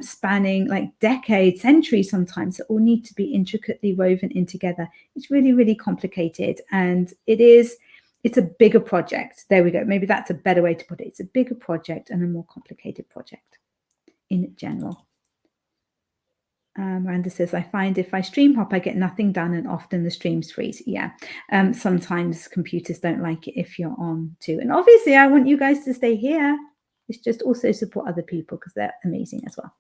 Speaker 2: spanning like decades, centuries sometimes, that all need to be intricately woven in together. It's really, really complicated, and it's a bigger project. There we go. Maybe that's a better way to put it. It's a bigger project and a more complicated project in general. Miranda says, I find if I stream hop, I get nothing done and often the streams freeze. Yeah, sometimes computers don't like it if you're on too. And obviously, I want you guys to stay here. It's just also support other people because they're amazing as well.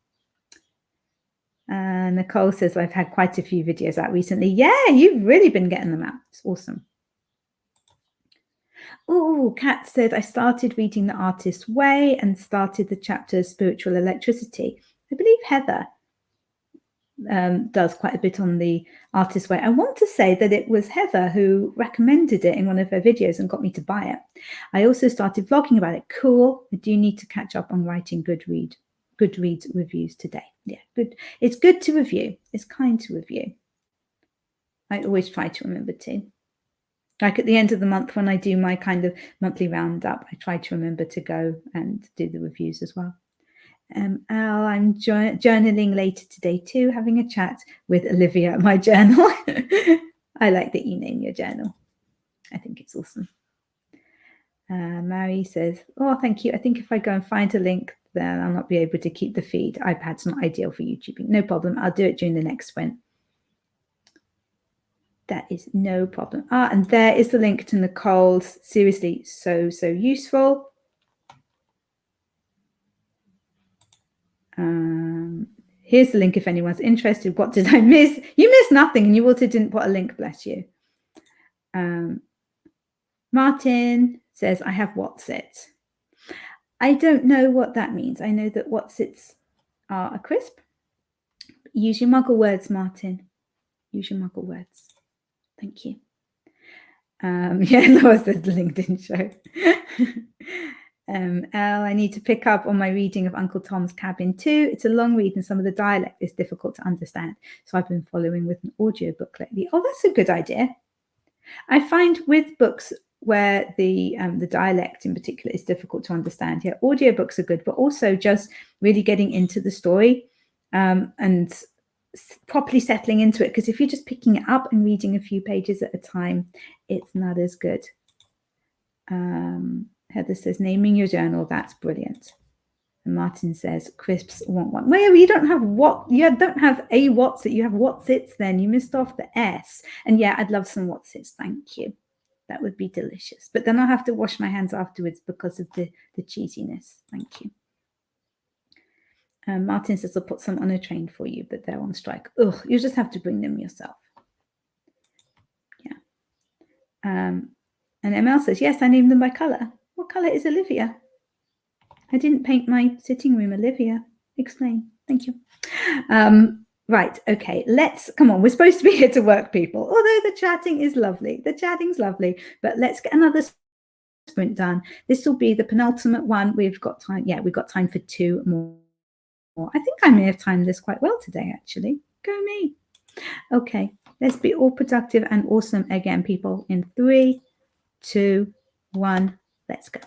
Speaker 2: Nicole says, I've had quite a few videos out recently. Yeah, you've really been getting them out. It's awesome. Oh, Kat said, I started reading The Artist's Way and started the chapter Spiritual Electricity. I believe Heather does quite a bit on The Artist's Way. I want to say that it was Heather who recommended it in one of her videos and got me to buy it. I also started vlogging about it. Cool. I do need to catch up on writing Goodreads reviews today. Yeah, good. It's good to review. It's kind to review. I always try to remember to. Like at the end of the month when I do my kind of monthly roundup, I try to remember to go and do the reviews as well. Al, I'm journaling later today too, having a chat with Olivia, my journal. I like that you name your journal. I think it's awesome. Mary says, oh, thank you. I think if I go and find a link, then I'll not be able to keep the feed. iPad's not ideal for YouTubing. No problem. I'll do it during the next sprint. That is no problem. And there is the link to Nicole's. Seriously, so useful. Here's the link if anyone's interested. What did I miss? You missed nothing, and you also didn't put a link, bless you. Martin says, I have Whatsits. I don't know what that means. I know that Whatsits are a crisp. Use your muggle words, Martin. Use your muggle words. Thank you. Yeah, Laura says the link didn't show. I need to pick up on my reading of Uncle Tom's Cabin too. It's a long read and some of the dialect is difficult to understand. So I've been following with an audio book lately. Oh, that's a good idea. I find with books where the dialect in particular is difficult to understand, yeah, audiobooks are good, but also just really getting into the story and properly settling into it. Because if you're just picking it up and reading a few pages at a time, it's not as good. Heather says, naming your journal, that's brilliant. And Martin says, crisps want one. Well, you don't have what? You don't have a what's it. You have what's it's then. You missed off the S. And yeah, I'd love some what's it's. Thank you. That would be delicious. But then I'll have to wash my hands afterwards because of the cheesiness. Thank you. Martin says, I'll put some on a train for you, but they're on strike. Ugh, you just have to bring them yourself. Yeah. And ML says, yes, I named them by color. What color is Olivia? I didn't paint my sitting room, Olivia. Explain. Thank you. Right. Okay. Come on. We're supposed to be here to work, people. Although the chatting is lovely. The chatting's lovely. But let's get another sprint done. This will be the penultimate one. We've got time. Yeah, we've got time for 2 more. I think I may have timed this quite well today, actually. Go me. Okay. Let's be all productive and awesome again, people. In 3, 2, 1. Let's go.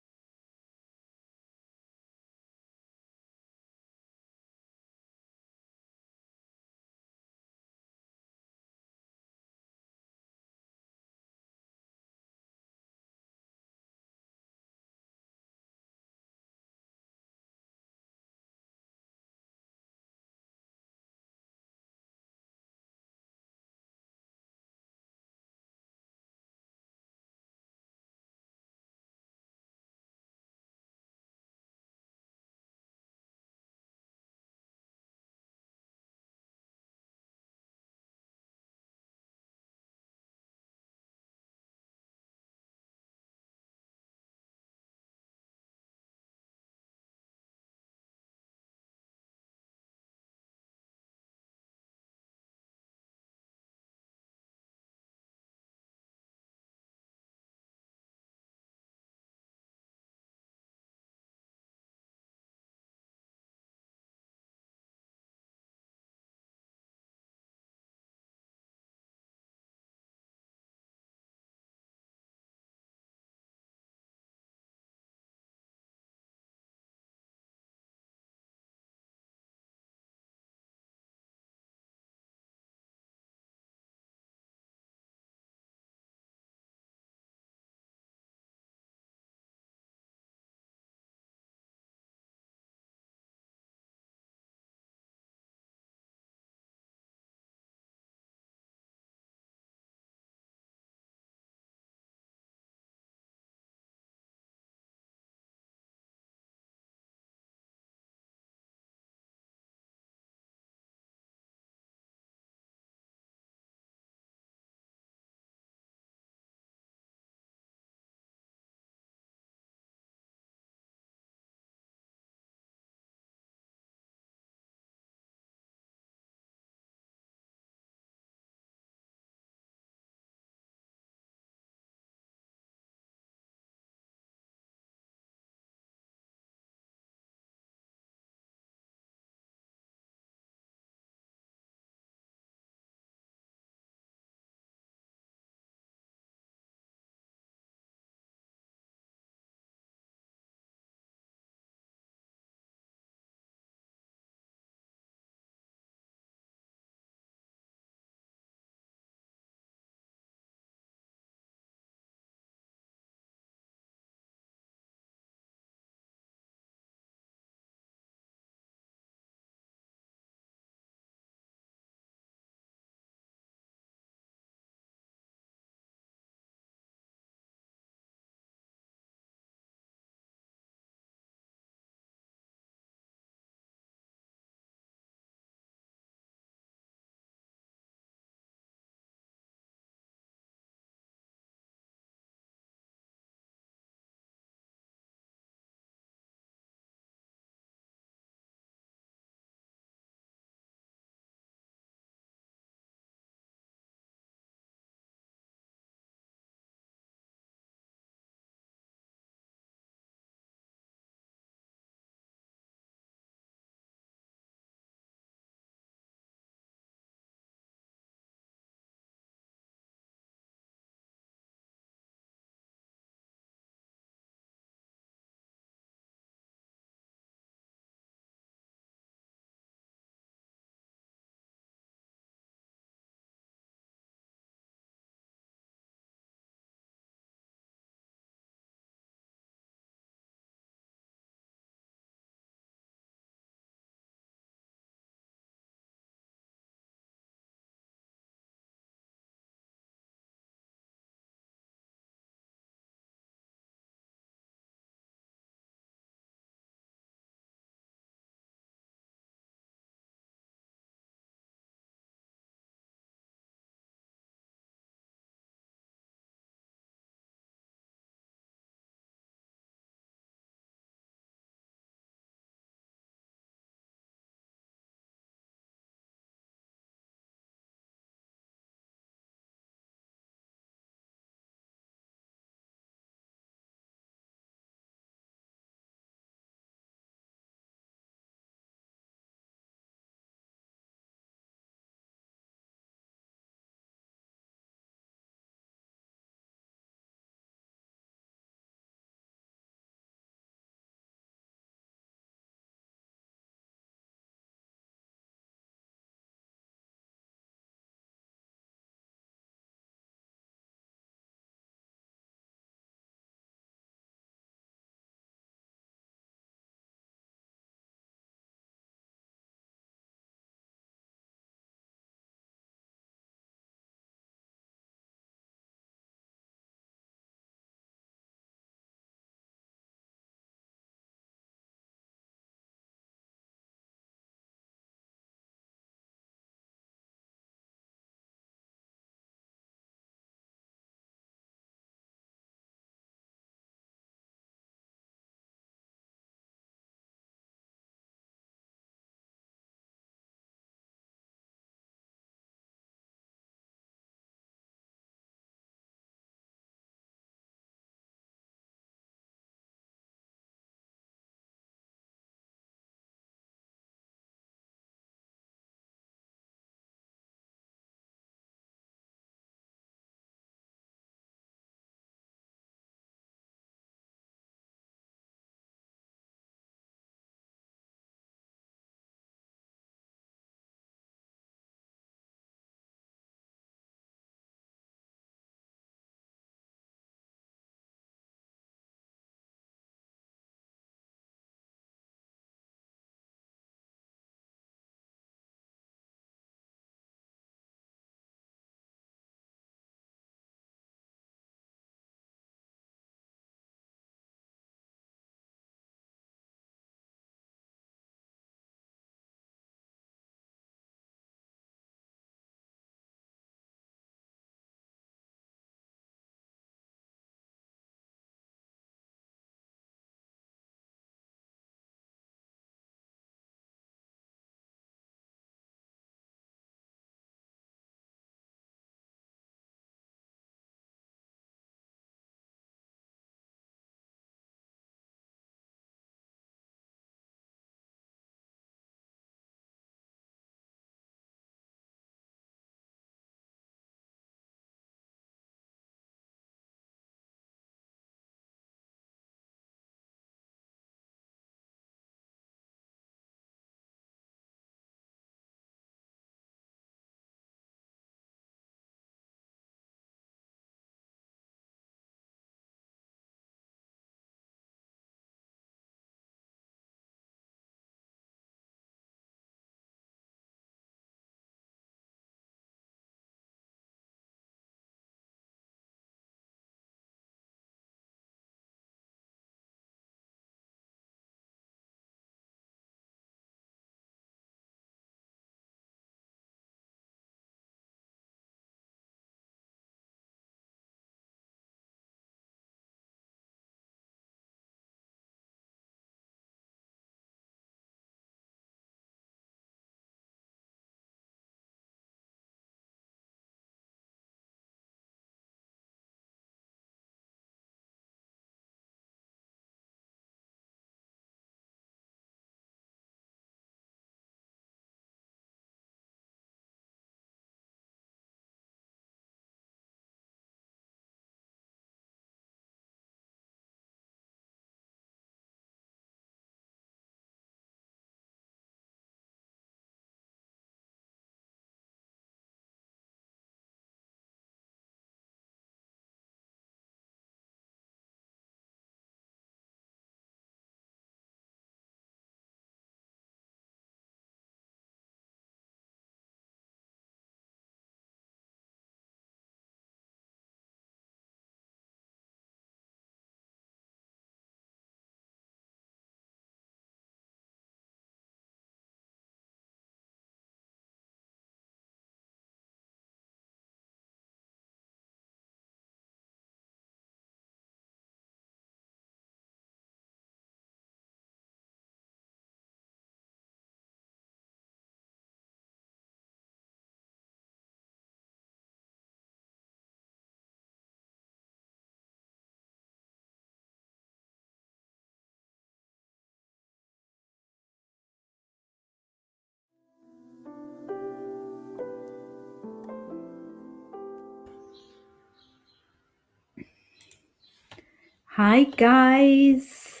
Speaker 2: Hi guys,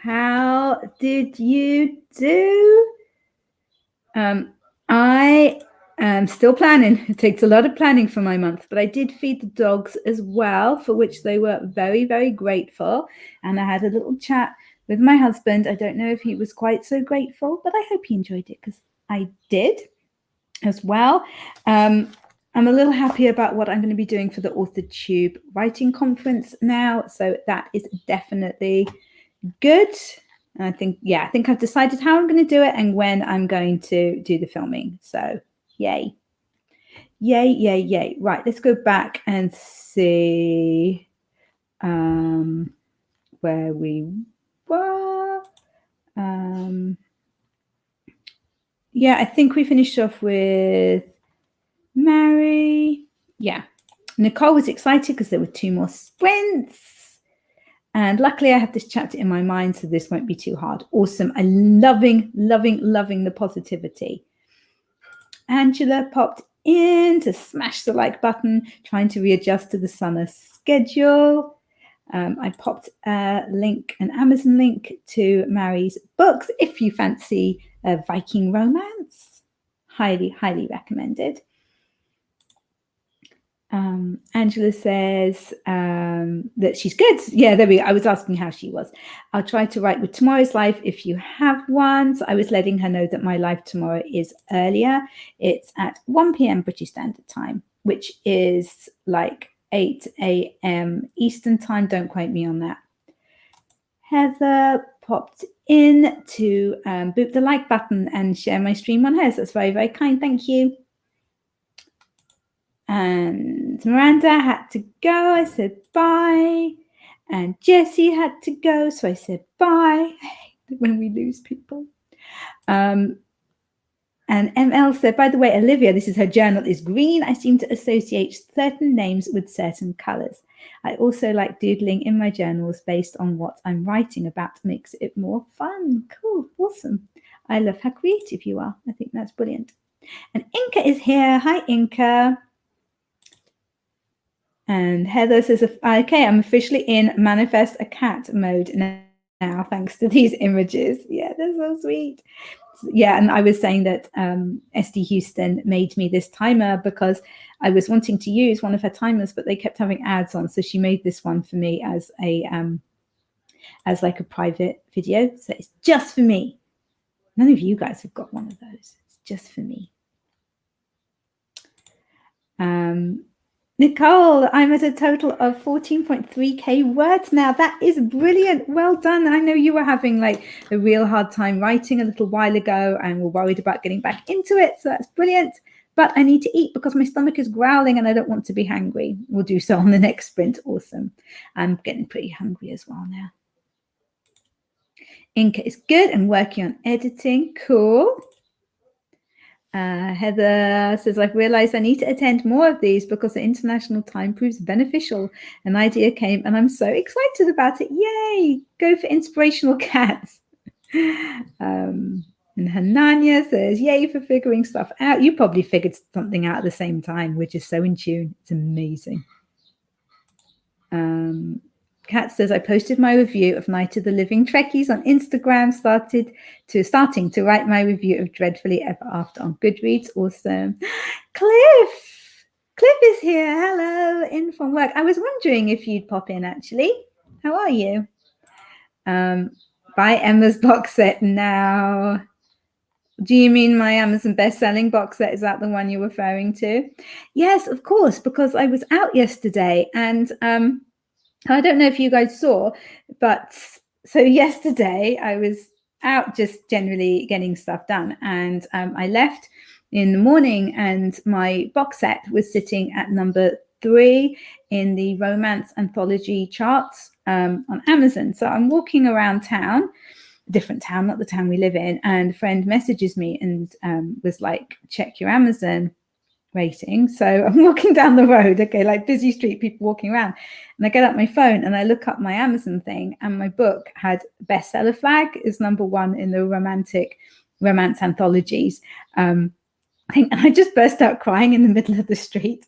Speaker 2: how did you do? I am still planning. It takes a lot of planning for my month, but I did feed the dogs as well, for which they were very, very grateful. And I had a little chat with my husband. I don't know if he was quite so grateful, but I hope he enjoyed it because I did as well. I'm a little happy about what I'm going to be doing for the AuthorTube writing conference now. So that is definitely good. And I think I've decided how I'm going to do it and when I'm going to do the filming. So yay. Yay, yay, yay. Right, let's go back and see where we were. Yeah, I think we finished off with Mary. Yeah. Nicole was excited because there were 2 more sprints. And luckily I have this chapter in my mind, so this won't be too hard. Awesome. I'm loving the positivity. Angela popped in to smash the like button, trying to readjust to the summer schedule. I popped an Amazon link to Mary's books if you fancy a Viking romance. Highly recommended. Angela says that she's good. Yeah, there we go. I was asking how she was. I'll try to write with tomorrow's live if you have one. So I was letting her know that my live tomorrow is earlier. It's at 1 p.m. British Standard Time, which is like 8 a.m. Eastern Time. Don't quote me on that. Heather popped in to boop the like button and share my stream on hers. That's very, very kind. Thank you. And Miranda had to go. I said bye. And Jessie had to go. So I said bye. I hate when we lose people. And ML said, by the way, Olivia, this is her journal, is green. I seem to associate certain names with certain colors. I also like doodling in my journals based on what I'm writing about. Makes it more fun. Cool. Awesome. I love how creative you are. I think that's brilliant. And Inka is here. Hi, Inka. And Heather says, okay, I'm officially in manifest a cat mode now, thanks to these images. Yeah, they're so sweet. Yeah, and I was saying that SD Houston made me this timer because I was wanting to use one of her timers, but they kept having ads on. So she made this one for me as like a private video. So it's just for me. None of you guys have got one of those. It's just for me. Nicole, I'm at a total of 14.3k words now. That is brilliant. Well done. I know you were having like a real hard time writing a little while ago and were worried about getting back into it. So that's brilliant. But I need to eat because my stomach is growling and I don't want to be hungry. We'll do so on the next sprint. Awesome. I'm getting pretty hungry as well now. Inka is good and working on editing. Cool. Heather says, I've realized I need to attend more of these because the international time proves beneficial. An idea came and I'm so excited about it. Yay! Go for inspirational cats. And Hananya says, yay for figuring stuff out. You probably figured something out at the same time. We're just so in tune. It's amazing. Kat says, I posted my review of Night of the Living Trekkies on Instagram, starting to write my review of Dreadfully Ever After on Goodreads. Awesome. Cliff is here. Hello, in from work. I was wondering if you'd pop in, actually. How are you? Buy Emma's box set now. Do you mean my Amazon best-selling box set? Is that the one you're referring to? Yes, of course, because I was out yesterday and I don't know if you guys saw, but so yesterday I was out just generally getting stuff done. And I left in the morning and my box set was sitting at number 3 in the romance anthology charts on Amazon. So I'm walking around town, different town, not the town we live in. And a friend messages me and was like, check your Amazon rating. So I'm walking down the road, okay, like busy street, people walking around, and I get out my phone and I look up my Amazon thing and my book had bestseller flag is number 1 in the romance anthologies. And I just burst out crying in the middle of the street.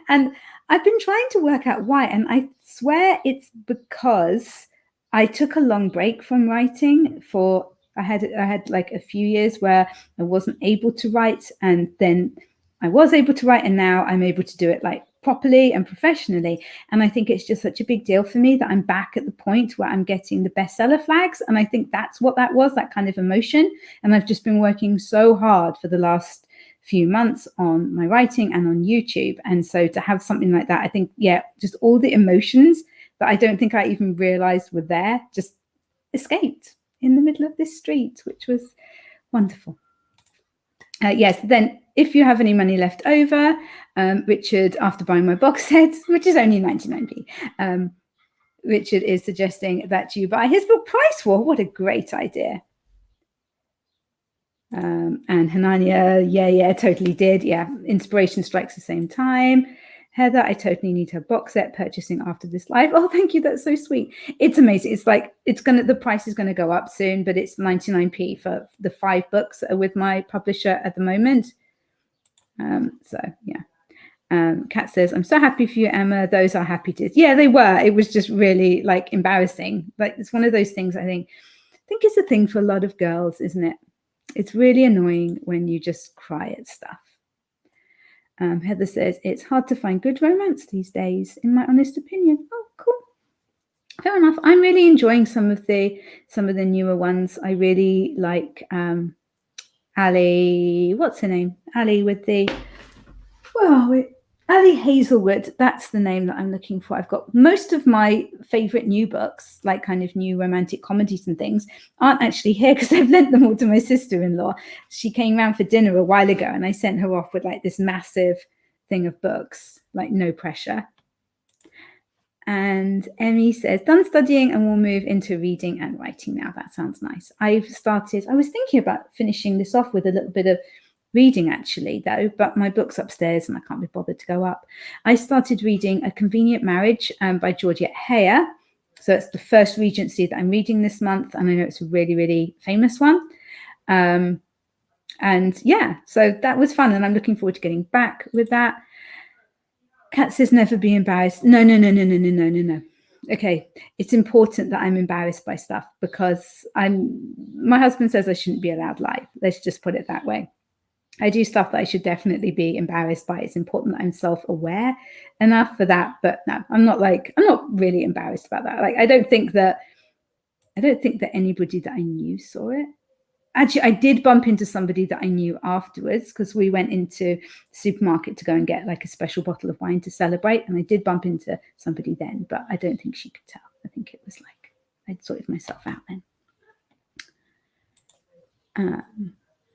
Speaker 2: And I've been trying to work out why, and I swear it's because I took a long break from writing for I had like a few years where I wasn't able to write, and then I was able to write, and now I'm able to do it like properly and professionally. And I think it's just such a big deal for me that I'm back at the point where I'm getting the bestseller flags. And I think that's what that was, that kind of emotion. And I've just been working so hard for the last few months on my writing and on YouTube. And so to have something like that, I think, yeah, just all the emotions that I don't think I even realized were there just escaped in the middle of this street, which was wonderful. Yes, then if you have any money left over, Richard, after buying my box sets, which is only 99p, Richard is suggesting that you buy his book Price War. What a great idea. And Hanania, yeah, totally did. Yeah, inspiration strikes the same time. Heather, I totally need her box set purchasing after this live. Oh, thank you. That's so sweet. It's amazing. It's like the price is gonna go up soon, but it's 99p for the 5 books that are with my publisher at the moment. So yeah. Kat says, I'm so happy for you, Emma. Those are happy tears. Yeah, they were. It was just really like embarrassing. Like it's one of those things I think it's a thing for a lot of girls, isn't it? It's really annoying when you just cry at stuff. Heather says, it's hard to find good romance these days, in my honest opinion. Oh, cool. Fair enough. I'm really enjoying some of the newer ones. I really like Ali, what's her name? Ali with the, Ali Hazelwood. That's the name that I'm looking for. I've got most of my favorite new books, like kind of new romantic comedies and things, aren't actually here because I've lent them all to my sister-in-law. She came round for dinner a while ago and I sent her off with like this massive thing of books, like no pressure. And Emmy says, done studying and will move into reading and writing now. That sounds nice. I was thinking about finishing this off with a little bit of reading actually though, but my book's upstairs and I can't be bothered to go up. I started reading A Convenient Marriage by Georgette Heyer. So it's the first Regency that I'm reading this month, and I know it's a really, really famous one. And yeah, so that was fun, and I'm looking forward to getting back with that. Kat says never be embarrassed. No. Okay, it's important that I'm embarrassed by stuff because my husband says I shouldn't be allowed live. Let's just put it that way. I do stuff that I should definitely be embarrassed by. It's important that I'm self-aware enough for that. But no, I'm not really embarrassed about that. Like, I don't think that anybody that I knew saw it. Actually, I did bump into somebody that I knew afterwards because we went into the supermarket to go and get like a special bottle of wine to celebrate. And I did bump into somebody then, but I don't think she could tell. I think it was like I'd sorted myself out then.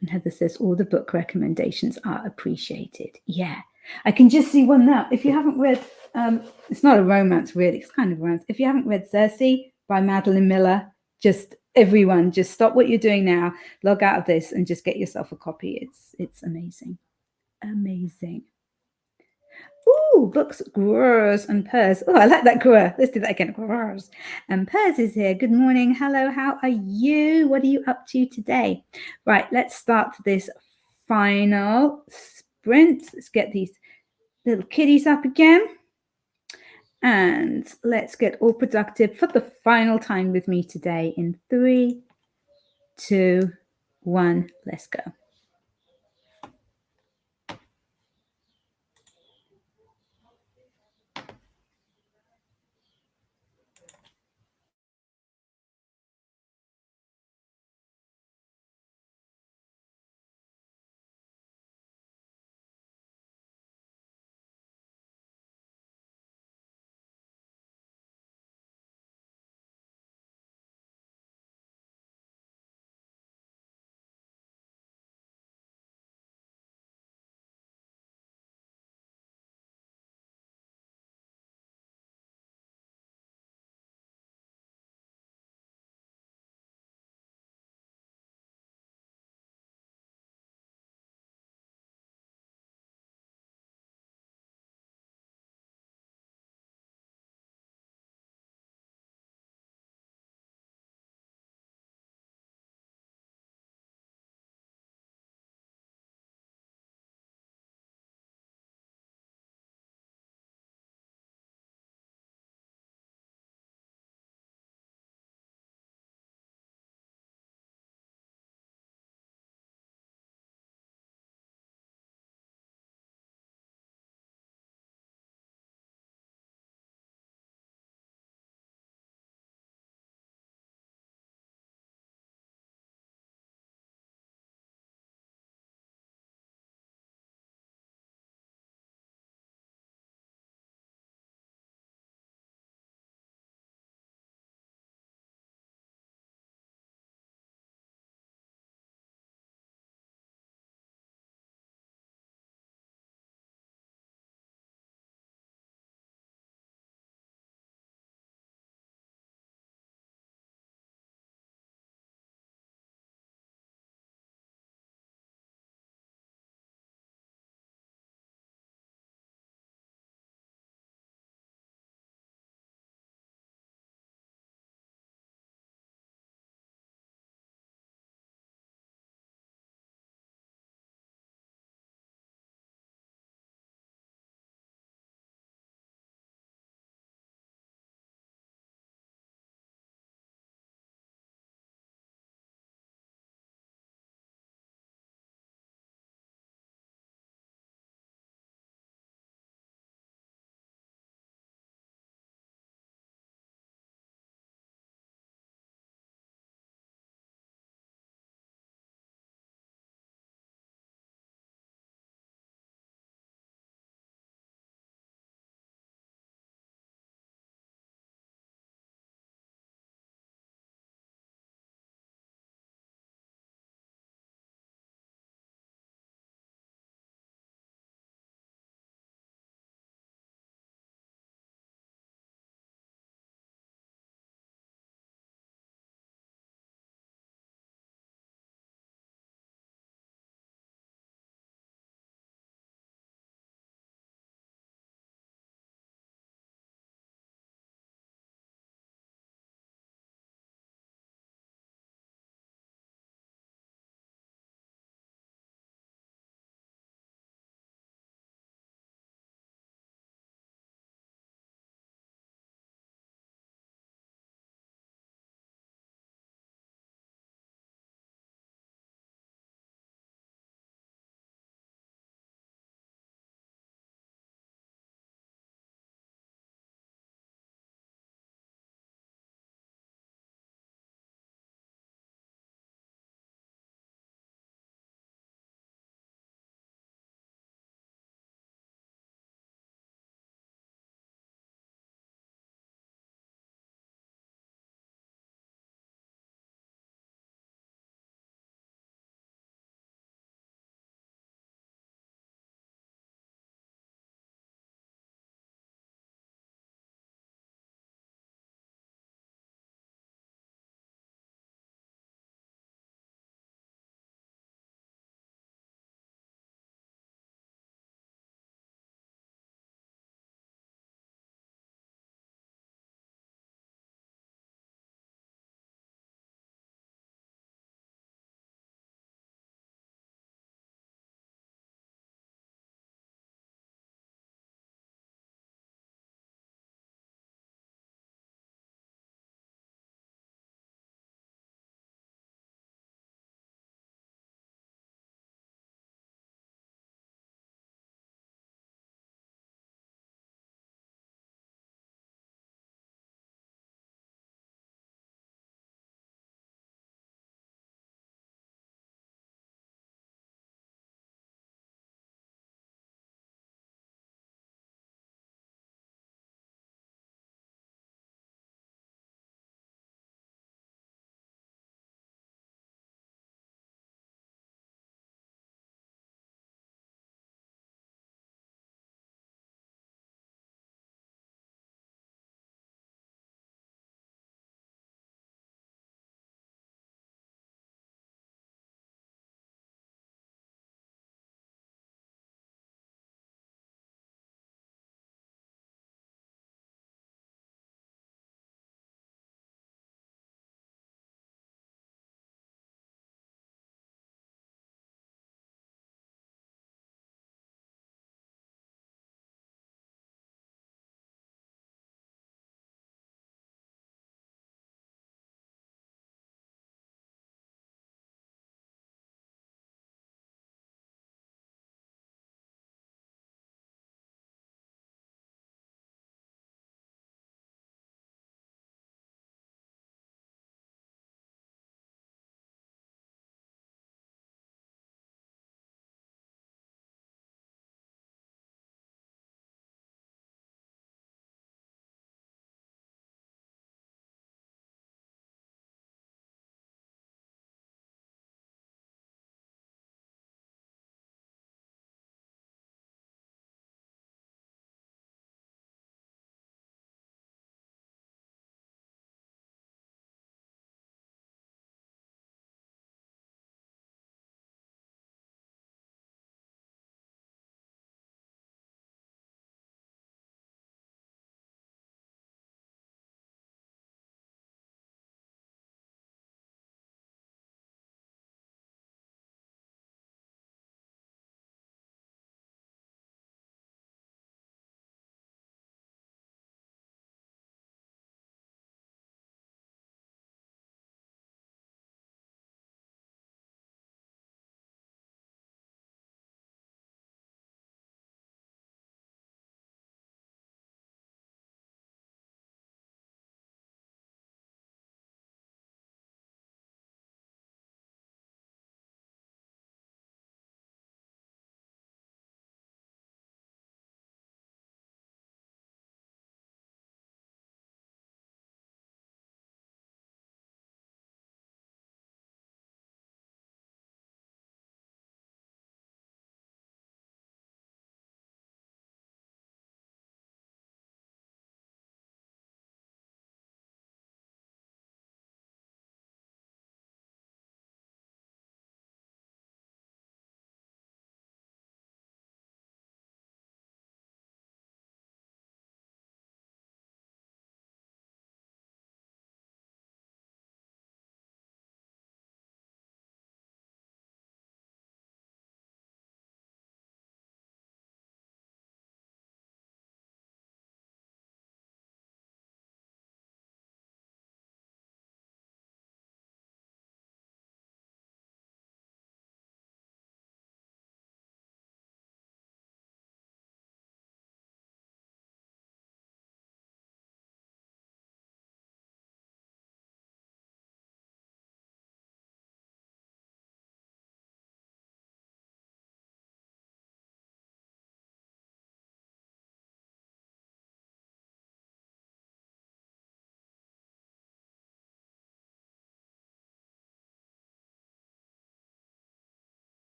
Speaker 2: And Heather says, all the book recommendations are appreciated. Yeah, I can just see one now. If you haven't read, it's not a romance really, it's kind of romance. If you haven't read Circe by Madeline Miller, everyone, just stop what you're doing now, log out of this and just get yourself a copy. It's amazing. Amazing. Ooh, books, grurs and purrs. Oh, I like that grur. Let's do that again. Grurs. And Purrs is here. Good morning. Hello, how are you? What are you up to today? Right, let's start this final sprint. Let's get these little kitties up again. And let's get all productive for the final time with me today in 3, 2, 1. Let's go.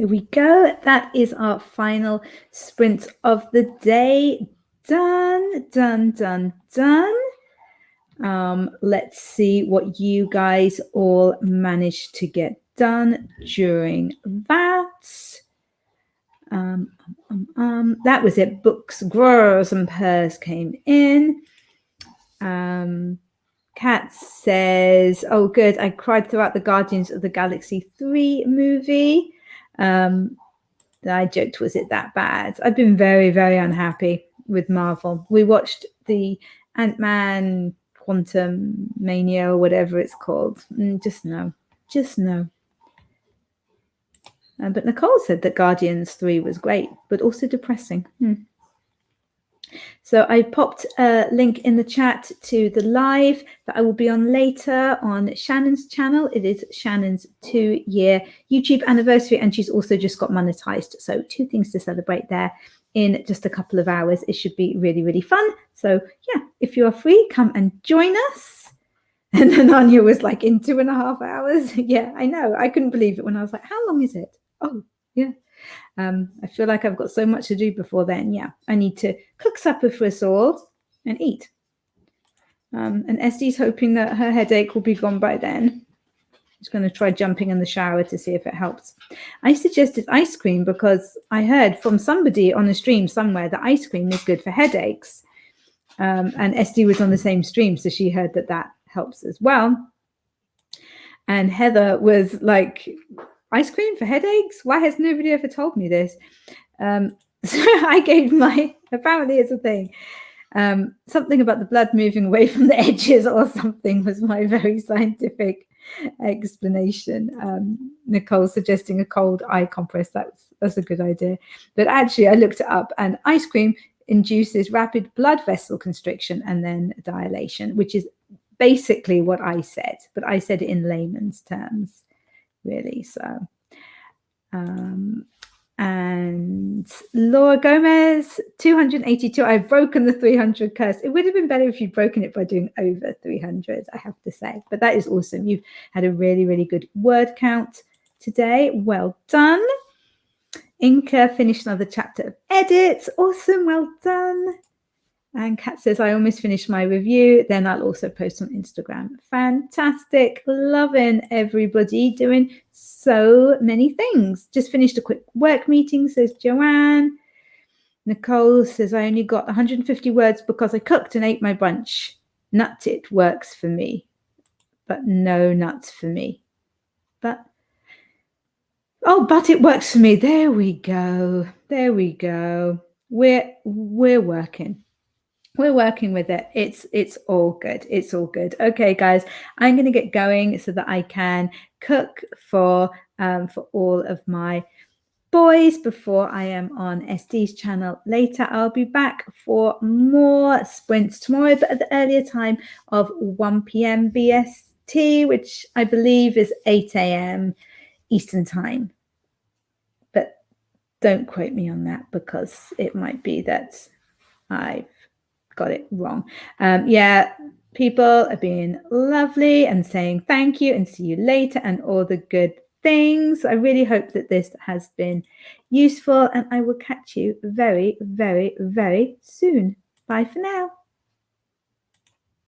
Speaker 2: Here we go. That is our final sprint of the day. Done, done, done, done. Let's see what you guys all managed to get done during that. That was it. Books, growers, and purrs came in. Kat says, oh, good. I cried throughout the Guardians of the Galaxy 3 movie. I joked, was it that bad? I've been very, very unhappy with Marvel. We watched the Ant-Man Quantum Mania or whatever it's called. Just no. But Nicole said that Guardians 3 was great, but also depressing. So I popped a link in the chat to the live that I will be on later on Shannon's channel. It is Shannon's 2-year YouTube anniversary, and she's also just got monetized. So 2 things to celebrate there in just a couple of hours. It should be really, really fun. So yeah, if you are free, come and join us. And then Anya was like, in 2.5 hours. Yeah, I know. I couldn't believe it when I was like, how long is it? Oh, yeah. I feel like I've got so much to do before then. Yeah, I need to cook supper for us all and eat. And Estie's hoping that her headache will be gone by then. She's going to try jumping in the shower to see if it helps. I suggested ice cream because I heard from somebody on a stream somewhere that ice cream is good for headaches. And Estie was on the same stream, so she heard that that helps as well. And Heather was like, ice cream for headaches? Why has nobody ever told me this? So I gave apparently it's a thing. Something about the blood moving away from the edges or something was my very scientific explanation. Nicole suggesting a cold eye compress. That's a good idea. But actually I looked it up, and ice cream induces rapid blood vessel constriction and then dilation, which is basically what I said, but I said it in layman's terms. Really. So and Laura Gomez, 282. I've broken the 300 curse. It would have been better if you'd broken it by doing over 300, I have to say, but that is awesome. You've had a really, really good word count today. Well done. Inca finished another chapter of edits. Awesome. Well done. And Kat says, I almost finished my review. Then I'll also post on Instagram. Fantastic. Loving everybody doing so many things. Just finished a quick work meeting, says Joanne. Nicole says, I only got 150 words because I cooked and ate my brunch. Nut it works for me, but no nuts for me. But it works for me. There we go. There we go. We're working. We're working with it. It's all good. It's all good. Okay, guys, I'm going to get going so that I can cook for all of my boys before I am on SD's channel later. I'll be back for more sprints tomorrow, but at the earlier time of 1 p.m. BST, which I believe is 8 a.m. Eastern time. But don't quote me on that because it might be that I've got it wrong. Yeah, people are being lovely and saying thank you and see you later and all the good things. I really hope that this has been useful, and I will catch you very, very, very soon. Bye for now.